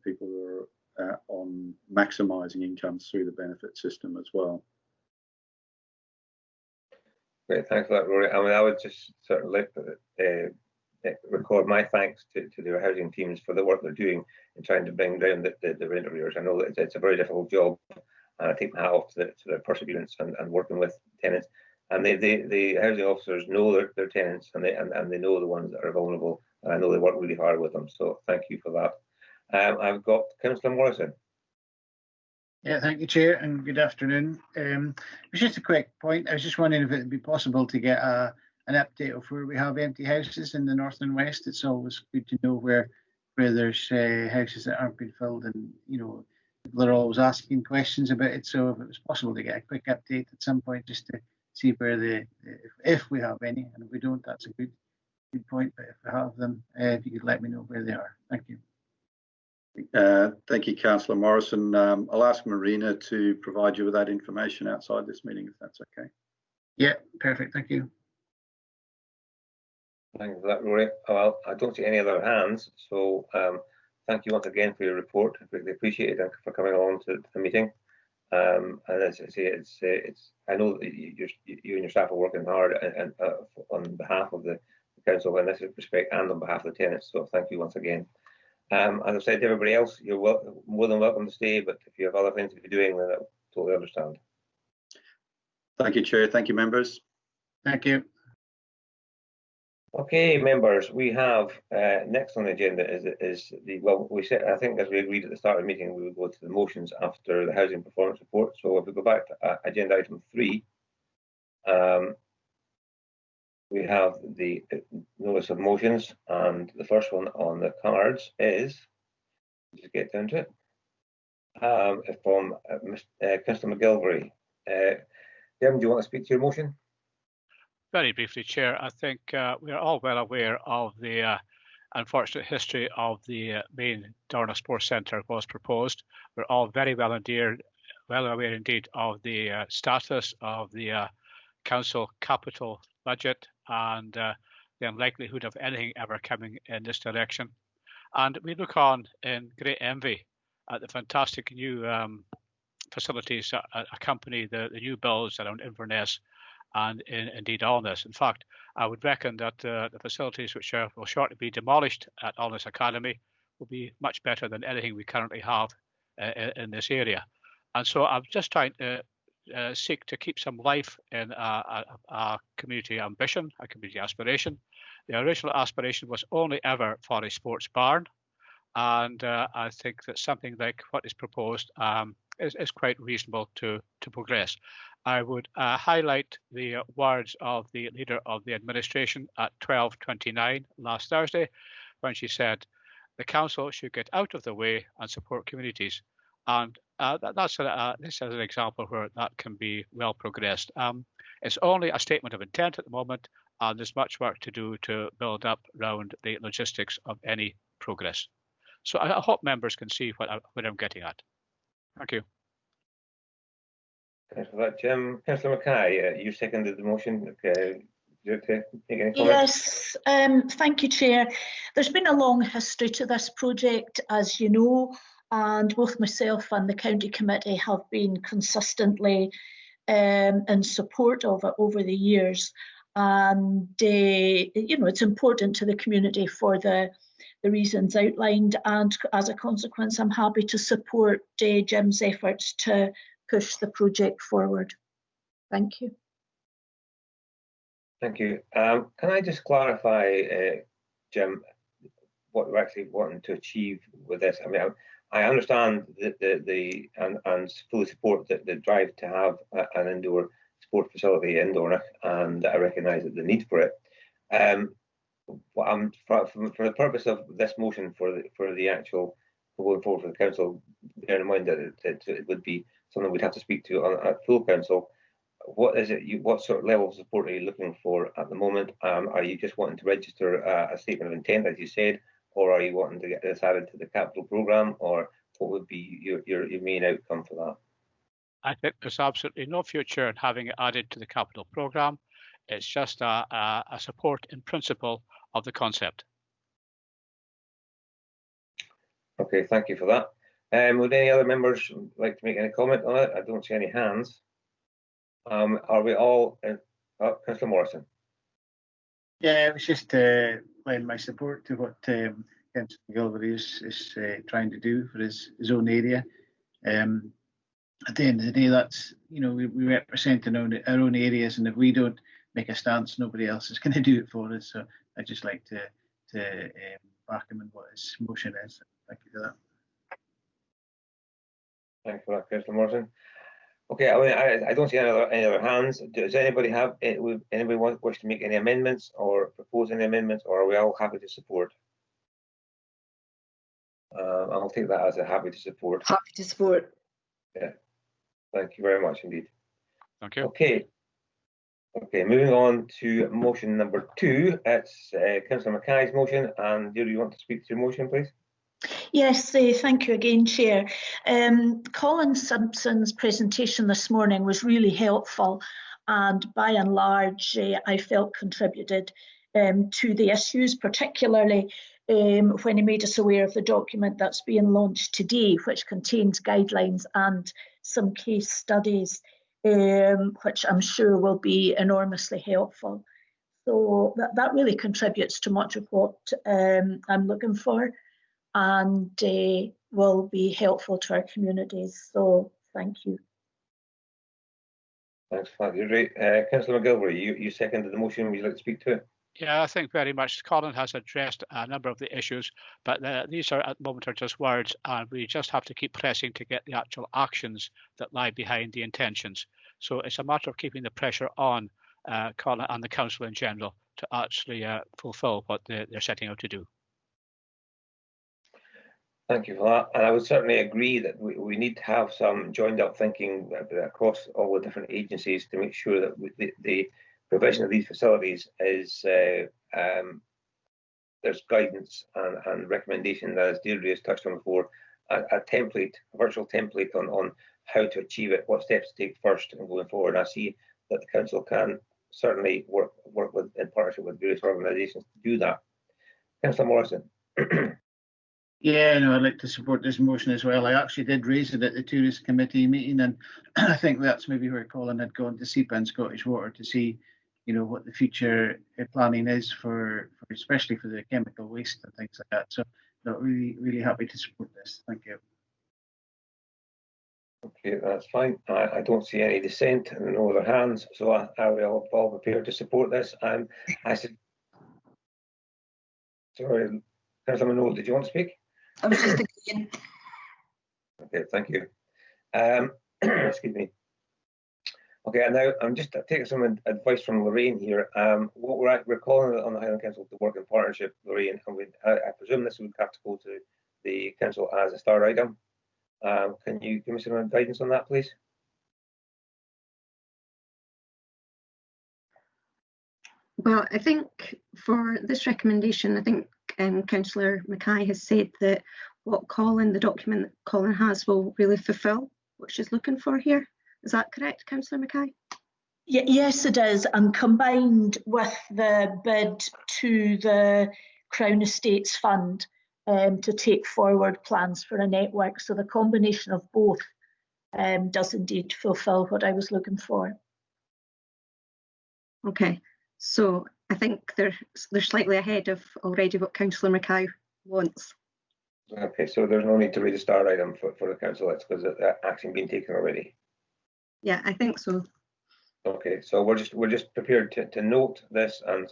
people who are on maximising incomes through the benefit system as well. Great, thanks for that, Rory. I mean, I would just sort of like to record my thanks to the housing teams for the work they're doing in trying to bring down the rent arrears. I know that it's a very difficult job, and I take my hat off to their perseverance and working with tenants. And the housing officers know their tenants, and they know the ones that are vulnerable, and I know they work really hard with them. So thank you for that. I've got Councillor Morrison. Yeah, thank you, Chair, and good afternoon. It was just a quick point. I was just wondering if it would be possible to get an update of where we have empty houses in the north and west. It's always good to know where there's houses that aren't being filled, and people are always asking questions about it. So if it was possible to get a quick update at some point, just to see where if we have any, and if we don't, that's a good point. But if we have them, if you could let me know where they are. Thank you. Thank you, Councillor Morrison. I'll ask Marina to provide you with that information outside this meeting, if that's okay. Yeah, perfect. Thank you. Thank you for that, Rory. Well, I don't see any other hands, so thank you once again for your report. I really appreciate it, and for coming along to the meeting. And as I say, I know that you and your staff are working hard and on behalf of the council in this respect, and on behalf of the tenants. So thank you once again. As I've said to everybody else, you're more than welcome to stay, but if you have other things to be doing, then I totally understand. Thank you, Chair. Thank you, members. Thank you. Okay, members, we have next on the agenda is we said, I think as we agreed at the start of the meeting, we would go to the motions after the housing performance report. So if we go back to agenda item 3, we have the notice of motions, and the first one on the cards is, just get down to it, from Councillor McGilvery. Jim, do you want to speak to your motion? Very briefly, Chair, I think we are all well aware of the unfortunate history of the main Dorna Sports Centre was proposed. We're all very well aware indeed of the status of the council capital budget and the unlikelihood of anything ever coming in this direction. And we look on in great envy at the fantastic new facilities that accompany the new builds around Inverness and indeed Alness. In fact, I would reckon that the facilities which will shortly be demolished at Alness Academy will be much better than anything we currently have in this area. And so I'm just trying to seek to keep some life in our community ambition, our community aspiration. The original aspiration was only ever for a sports barn, and I think that something like what is proposed is quite reasonable to progress. I would highlight the words of the leader of the administration at 12:29 last Thursday, when she said, "The council should get out of the way and support communities." And this is an example where that can be well progressed. It's only a statement of intent at the moment, and there's much work to do to build up around the logistics of any progress. So I hope members can see what I'm getting at. Thank you. Thanks for that, Jim. Councillor Mackay, you seconded the motion. Okay. Yes, thank you, Chair. There's been a long history to this project, as you know, and both myself and the County Committee have been consistently in support of it over the years. And, it's important to the community for the reasons outlined, and as a consequence, I'm happy to support Jim's efforts to push the project forward. Thank you. Thank you. Can I just clarify, Jim, what we're actually wanting to achieve with this? I mean, I understand and fully support the drive to have an indoor sport facility in Dornoch, and I recognise the need for it. For the purpose of this motion, for the actual going forward for the council, bearing in mind that it would be something we'd have to speak to at full council. What is it? What sort of level of support are you looking for at the moment? Are you just wanting to register a statement of intent, as you said, or are you wanting to get this added to the capital programme, or what would be your main outcome for that? I think there's absolutely no future in having it added to the capital programme. It's just a support in principle of the concept. Okay, thank you for that. Would any other members like to make any comment on it? I don't see any hands. Are we all in? Oh, Councillor Morrison. Yeah, it was just lend my support to what Councillor McGilvery is trying to do for his own area. At the end of the day, that's, you know, we represent our own areas, and if we don't make a stance, nobody else is going to do it for us. So I'd just like to back him in what his motion is. Thank you for that. Thanks for that, Councillor Morrison. Okay, I mean, I don't see any other hands. Does anybody wish to make any amendments or propose any amendments, or are we all happy to support? I'll take that as a happy to support. Happy to support. Yeah, thank you very much indeed. Thank you. Okay, moving on to motion number 2. It's Councillor Mackay's motion, and do you want to speak to your motion, please? Yes, thank you again, Chair. Colin Simpson's presentation this morning was really helpful, and by and large I felt contributed to the issues, particularly when he made us aware of the document that's being launched today, which contains guidelines and some case studies, which I'm sure will be enormously helpful. So that really contributes to much of what I'm looking for, and will be helpful to our communities. So thank you. Thanks, Flat. You're right. Councillor McGilvery, you seconded the motion. Would you like to speak to it? Yeah, I think very much Colin has addressed a number of the issues, but these are at the moment are just words, and we just have to keep pressing to get the actual actions that lie behind the intentions. So it's a matter of keeping the pressure on Colin and the council in general to actually fulfil what they're setting out to do. Thank you for that. And I would certainly agree that we need to have some joined up thinking across all the different agencies to make sure that the provision of these facilities is there's guidance and recommendation that, as Deirdre has touched on before, a template, a virtual template on how to achieve it, what steps to take first and going forward. And I see that the council can certainly work with in partnership with various organisations to do that. Councillor Morrison. Yeah, no, I'd like to support this motion as well. I actually did raise it at the Tourist Committee meeting, and I think that's maybe where Colin had gone to SEPA and Scottish Water to see, you know, what the future planning is for especially for the chemical waste and things like that. So, no, really happy to support this. Thank you. Okay, that's fine. I don't see any dissent and no other hands, so I will all prepared to support this. I said, sorry, Councillor Minogue, did you want to speak? I was just agreeing. Okay, thank you. Excuse me. Okay, and now I'm just taking some advice from Lorraine here. What we're calling it on the Highland Council to work in partnership, Lorraine, and I presume this would have to go to the council as a star item. Can you give me some guidance on that, please? Well, I think for this recommendation, I think Councillor Mackay has said that what the document that Colin has will really fulfil what she's looking for here. Is that correct, Councillor Mackay? Yes, it is, and combined with the bid to the Crown Estates Fund to take forward plans for a network. So the combination of both does indeed fulfil what I was looking for. Okay, so I think they're slightly ahead of already what Councillor Mackay wants. Okay, so there's no need to read a star item for the council. That's because that action being taken already. Yeah, I think so. Okay, so we're just prepared to note this and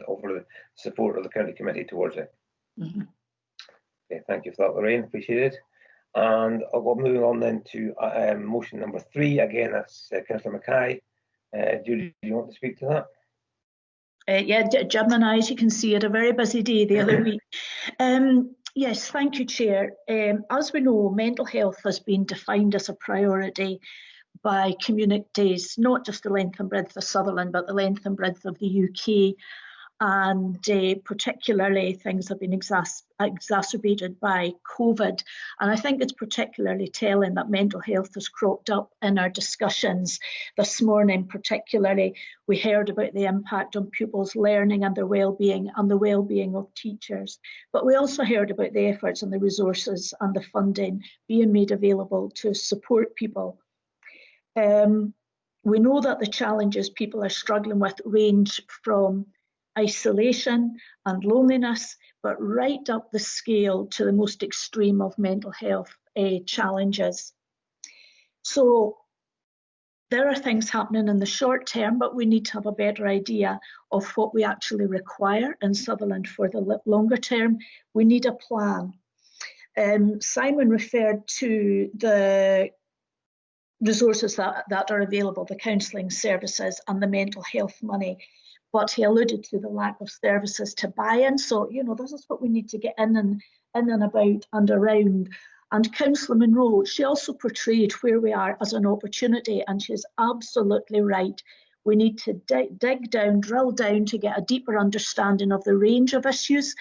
offer the support of the county committee towards it. Mm-hmm. Okay, thank you for that, Lorraine. Appreciate it. And I'll go moving on then to motion number 3. Again, that's Councillor Mackay. Do you want to speak to that? Yeah, Jim and I, as you can see, had a very busy day the other week. Yes, thank you, Chair. As we know, mental health has been defined as a priority by communities, not just the length and breadth of Sutherland, but the length and breadth of the UK. And particularly things have been exacerbated by COVID. And I think it's particularly telling that mental health has cropped up in our discussions this morning. Particularly, we heard about the impact on pupils' learning and their well-being and the well-being of teachers. But we also heard about the efforts and the resources and the funding being made available to support people. We know that the challenges people are struggling with range from isolation and loneliness, but right up the scale to the most extreme of mental health challenges. So there are things happening in the short term, but we need to have a better idea of what we actually require in Sutherland for the longer term. We need a plan. Simon referred to the resources that are available, the counselling services and the mental health money. But he alluded to the lack of services to buy in. So, you know, this is what we need to get in and about and around. And Councillor Munro, she also portrayed where we are as an opportunity, and she's absolutely right. We need to dig down, drill down to get a deeper understanding of the range of issues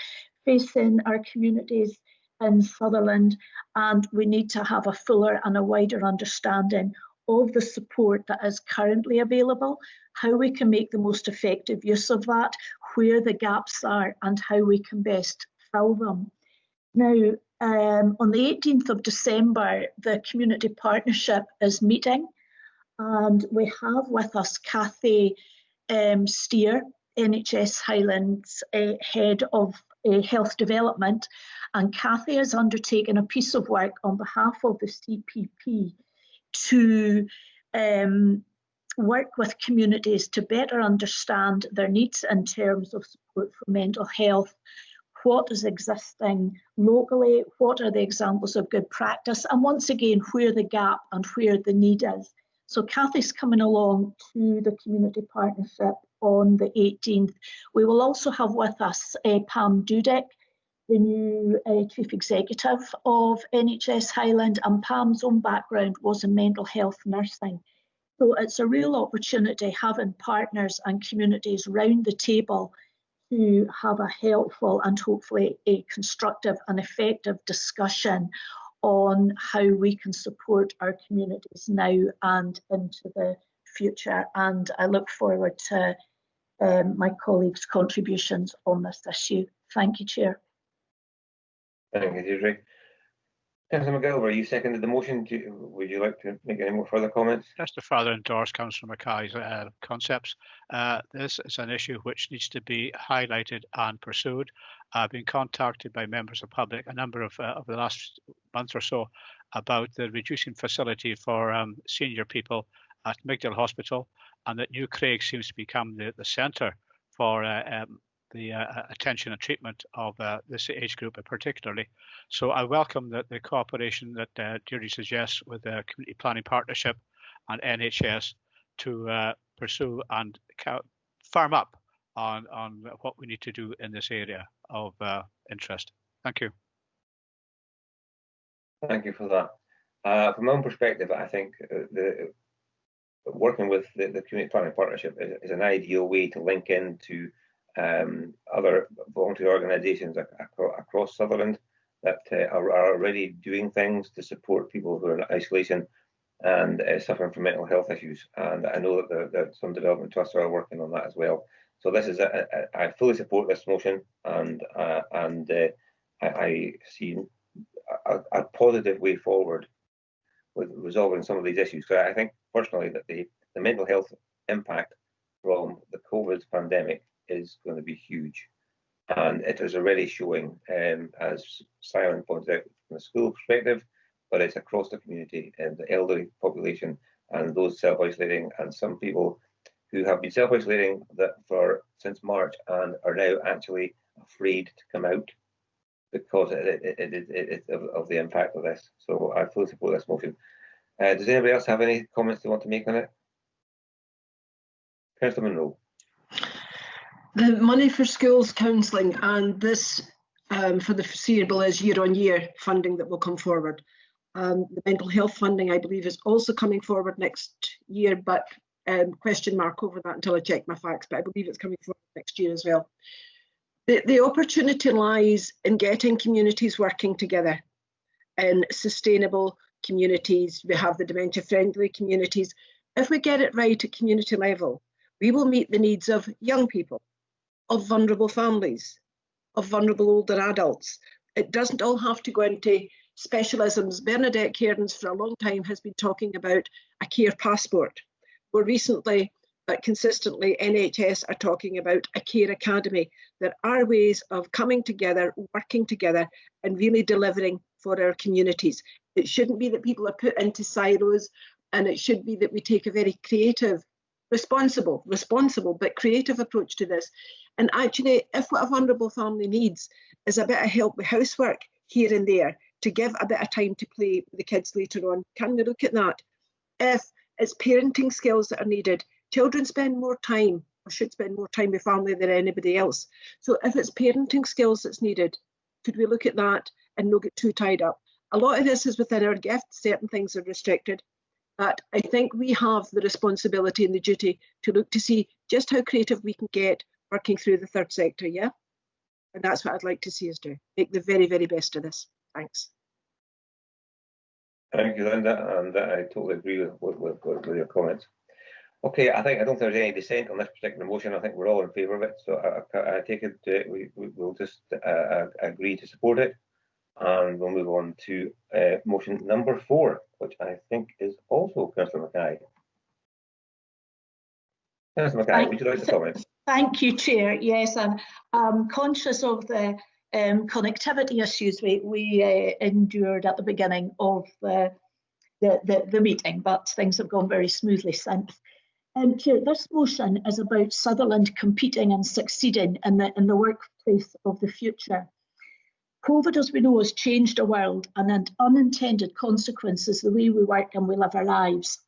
facing our communities in Sutherland, and we need to have a fuller and a wider understanding of the support that is currently available, how we can make the most effective use of that, where the gaps are and how we can best fill them. Now, on the 18th of December, the Community Partnership is meeting, and we have with us Cathy Steer, NHS Highland's Head of Health Development, and Cathy has undertaken a piece of work on behalf of the CPP to work with communities to better understand their needs in terms of support for mental health, what is existing locally, what are the examples of good practice, and once again, where the gap and where the need is. So Cathy's coming along to the Community Partnership on the 18th. We will also have with us Pam Dudek, the new Chief Executive of NHS Highland, and Pam's own background was in mental health nursing. So it's a real opportunity having partners and communities round the table to have a helpful and hopefully a constructive and effective discussion on how we can support our communities now and into the future. And I look forward to my colleagues' contributions on this issue. Thank you, Chair. Thank you, Deirdre. Councillor McGilver, you seconded the motion. Would you like to make any more further comments? Just to further endorse Councillor Mackay's concepts, this is an issue which needs to be highlighted and pursued. I've been contacted by members of the public a number of the last month or so about the reducing facility for senior people at Migdal Hospital, and that New Craig seems to become the centre for the attention and treatment of this age group particularly. So I welcome the cooperation that Deirdre suggests with the Community Planning Partnership and NHS to pursue and firm up on what we need to do in this area of interest. Thank you. Thank you for that. From my own perspective, I think working with the Community Planning Partnership is an ideal way to link into other voluntary organisations across Sutherland that are already doing things to support people who are in isolation and suffering from mental health issues. And I know that some development trusts are working on that as well. So this is I fully support this motion, and I see a positive way forward with resolving some of these issues. So I think personally that the mental health impact from the COVID pandemic is going to be huge, and it is already showing, as Simon pointed out, from the school perspective, but it's across the community and the elderly population and those self-isolating, and some people who have been self-isolating since March and are now actually afraid to come out because of the impact of this. So I fully support this motion. Does anybody else have any comments they want to make on it? Councillor Munro. The money for schools counselling and this for the foreseeable is year-on-year funding that will come forward. The mental health funding, I believe, is also coming forward next year, but question mark over that until I check my facts, but I believe it's coming forward next year as well. The opportunity lies in getting communities working together in sustainable communities. We have the dementia-friendly communities. If we get it right at community level, we will meet the needs of young people, of vulnerable families, of vulnerable older adults. It doesn't all have to go into specialisms. Bernadette Cairns for a long time has been talking about a care passport. More recently, but consistently, NHS are talking about a care academy. There are ways of coming together, working together, and really delivering for our communities. It shouldn't be that people are put into silos, and it should be that we take a very creative, responsible but creative approach to this. And actually, if what a vulnerable family needs is a bit of help with housework here and there, to give a bit of time to play with the kids later on, can we look at that? If it's parenting skills that are needed, children spend more time, or should spend more time with family than anybody else. So if it's parenting skills that's needed, could we look at that and not get too tied up? A lot of this is within our gift. Certain things are restricted. But I think we have the responsibility and the duty to look to see just how creative we can get working through the third sector, yeah? And that's what I'd like to see us do. Make the very, very best of this. Thanks. Thank you, Linda, and I totally agree with your comments. Okay, I don't think there's any dissent on this particular motion. I think we're all in favour of it. So I take it we'll just agree to support it, and we'll move on to motion number 4, which I think is also Councillor Mackay. Councillor Mackay, would you like to comment? Thank you, Chair. Yes, I'm conscious of the connectivity issues we endured at the beginning of the meeting, but things have gone very smoothly since. Chair, this motion is about Sutherland competing and succeeding in the workplace of the future. COVID, as we know, has changed the world and had unintended consequences the way we work and we live our lives.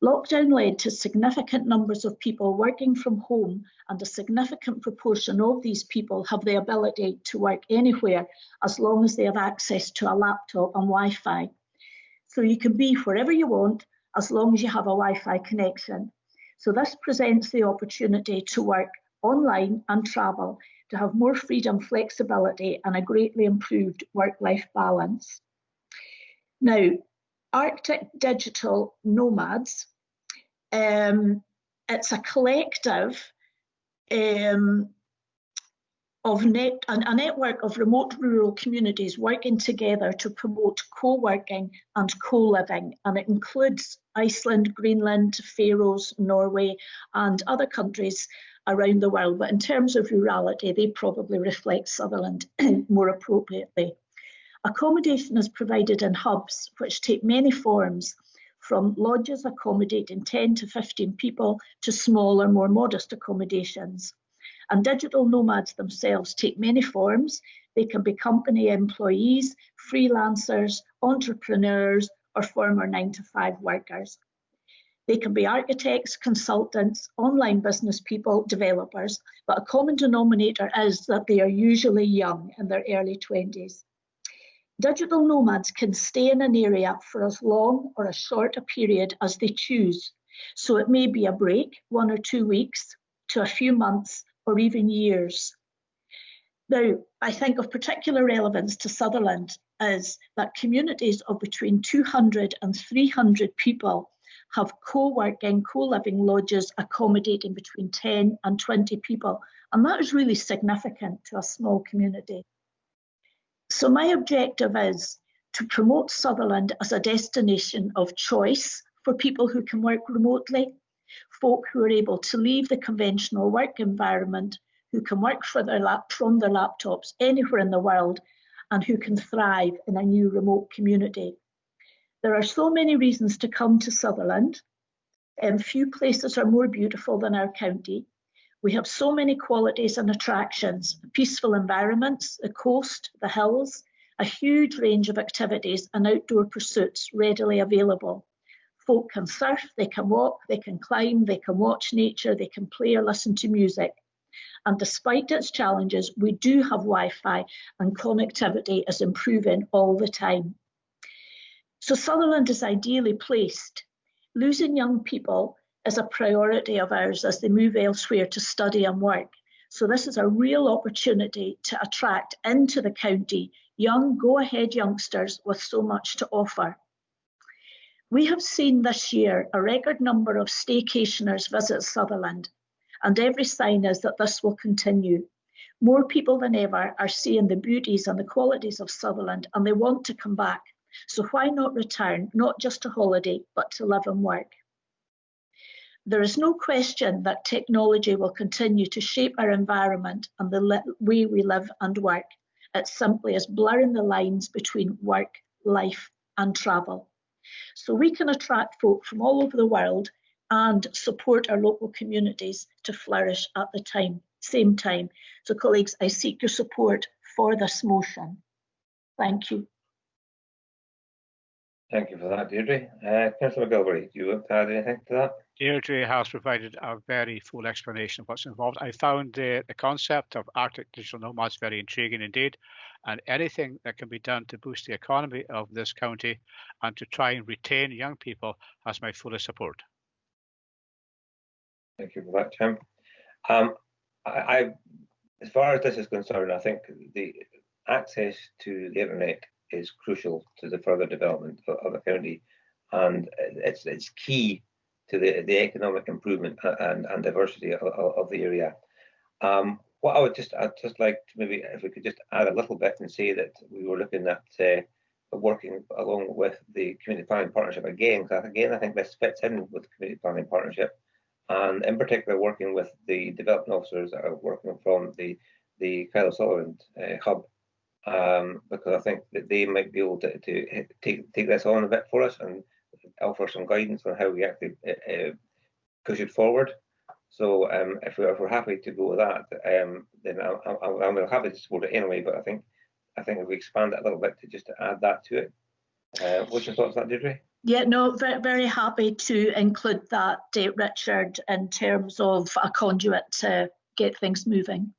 Lockdown led to significant numbers of people working from home, and a significant proportion of these people have the ability to work anywhere as long as they have access to a laptop and Wi-Fi. So you can be wherever you want as long as you have a Wi-Fi connection. So this presents the opportunity to work online and travel, to have more freedom, flexibility, and a greatly improved work-life balance. Now, Arctic Digital Nomads, it's a collective of a network of remote rural communities working together to promote co-working and co-living, and it includes Iceland, Greenland, Faroes, Norway, and other countries around the world. But in terms of rurality, they probably reflect Sutherland more appropriately. Accommodation is provided in hubs, which take many forms, from lodges accommodating 10 to 15 people to smaller, more modest accommodations. And digital nomads themselves take many forms. They can be company employees, freelancers, entrepreneurs, or former 9-to-5 workers. They can be architects, consultants, online business people, developers, but a common denominator is that they are usually young, in their early 20s. Digital nomads can stay in an area for as long or as short a period as they choose. So it may be a break, 1 or 2 weeks, to a few months, or even years. Now, I think of particular relevance to Sutherland is that communities of between 200 and 300 people have co-working, co-living lodges accommodating between 10 and 20 people. And that is really significant to a small community. So my objective is to promote Sutherland as a destination of choice for people who can work remotely, folk who are able to leave the conventional work environment, who can work from their laptops anywhere in the world, and who can thrive in a new remote community. There are so many reasons to come to Sutherland, and few places are more beautiful than our county. We have so many qualities and attractions: peaceful environments, the coast, the hills, a huge range of activities and outdoor pursuits readily available. Folk can surf, they can walk, they can climb, they can watch nature, they can play or listen to music. And despite its challenges, we do have Wi-Fi and connectivity is improving all the time. So Sutherland is ideally placed. Losing young people is a priority of ours as they move elsewhere to study and work. So this is a real opportunity to attract into the county young go-ahead youngsters with so much to offer. We have seen this year a record number of staycationers visit Sutherland, and every sign is that this will continue. More people than ever are seeing the beauties and the qualities of Sutherland, and they want to come back. So why not return, not just a holiday, but to live and work? There is no question that technology will continue to shape our environment and the way we live and work. It simply is blurring the lines between work, life, and travel. So we can attract folk from all over the world and support our local communities to flourish at the same time. So colleagues, I seek your support for this motion. Thank you. Thank you for that, Deirdre. Councillor McGilvery, do you want to add anything to that? Deirdre has provided a very full explanation of what's involved. I found the concept of Arctic digital nomads very intriguing indeed, and anything that can be done to boost the economy of this county and to try and retain young people has my fullest support. Thank you for that, Tim. As far as this is concerned, I think the access to the internet is crucial to the further development of the county, and it's key to the economic improvement and diversity of the area. What I'd just like to maybe, if we could just add a little bit and say that we were looking at working along with the community planning partnership again, because again I think this fits in with the community planning partnership, and in particular working with the development officers that are working from the Sutherland hub. Because I think that they might be able to take this on a bit for us and offer some guidance on how we actually push it forward. So if we're happy to go with that, then I'm happy to support it anyway. But I think if we expand it a little bit to just to add that to it. What's your thoughts on that, Deirdre? Yeah, no, very, very happy to include that, Richard, in terms of a conduit to get things moving.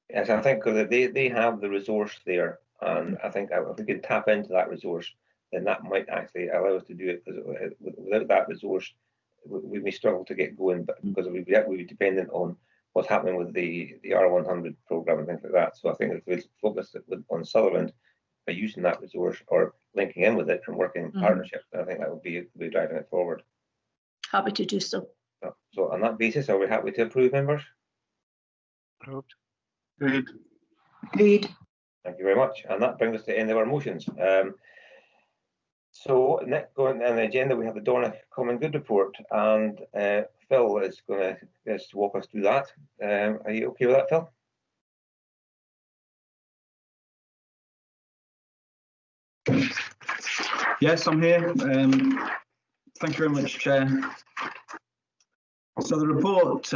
Yes, I think that they have the resource there, and I think if we can tap into that resource, then that might actually allow us to do it. Because without that resource, we may struggle to get going, because we'd be dependent on what's happening with the R100 program and things like that. So I think if we focus on Sutherland by using that resource or linking in with it and working in partnership, I think that would be driving it forward. Happy to do so. So on that basis, are we happy to approve, members? Approved. Agreed. Agreed. Thank you very much. And that brings us to the end of our motions. So next going on the agenda, we have the Dornoch Common Good Report, and Phil is going to walk us through that. Are you okay with that, Phil? Yes, I'm here. Thank you very much, Chair. So the report,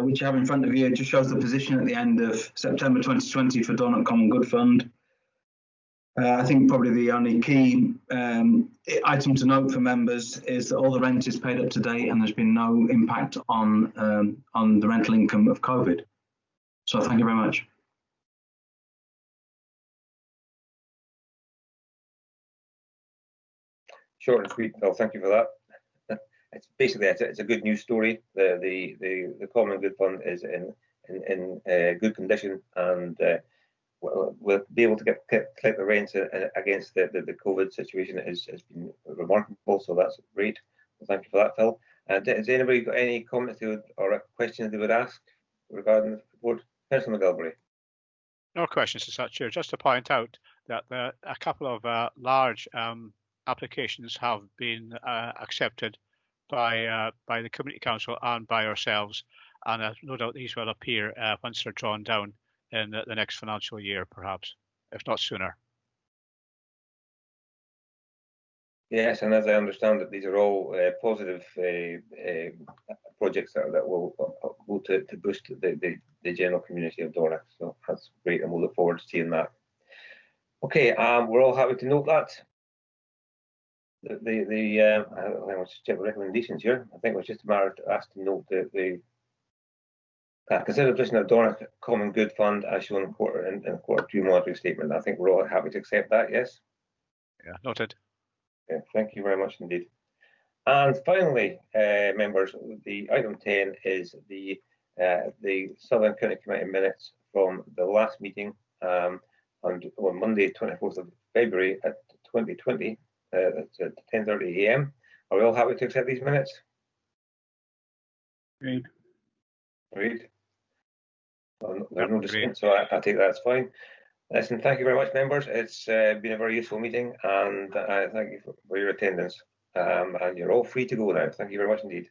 which you have in front of you, just shows the position at the end of September 2020 for Dornoch Common Good Fund. I think probably the only key item to note for members is that all the rent is paid up to date and there's been no impact on the rental income of COVID. So thank you very much. Short and sweet, Phil. Thank you for that. It's basically it's a good news story. The Common Good Fund is in good condition, and we'll be able to collect the rents against the COVID situation has been remarkable. So that's great. Well, thank you for that, Phil. Has anybody got any comments or questions they would ask regarding the report? Councillor McGilvery. No questions as such, Chair. Just to point out that a couple of large applications have been accepted by the Community Council and by ourselves, and no doubt these will appear once they're drawn down in the next financial year, perhaps, if not sooner. Yes, and as I understand it, these are all positive projects that will go to boost the general community of Dornoch. So that's great, and we'll look forward to seeing that. Okay, we're all happy to note that. I think we'll just check the recommendations here. I think it was just a matter to ask to note the Consideration of Dornoch Common Good Fund as shown in quarter two monetary statement. I think we're all happy to accept that, yes? Yeah, noted. Yeah, thank you very much indeed. And finally, members, the item 10 is the Sutherland County Committee minutes from the last meeting on Monday, 24th of February at 2020 at 10:30 a.m. Are we all happy to accept these minutes? Agreed. Agreed. Well, there's no dissent, so I take that as fine. Listen, thank you very much, members. It's been a very useful meeting, and I thank you for your attendance. And you're all free to go now. Thank you very much indeed.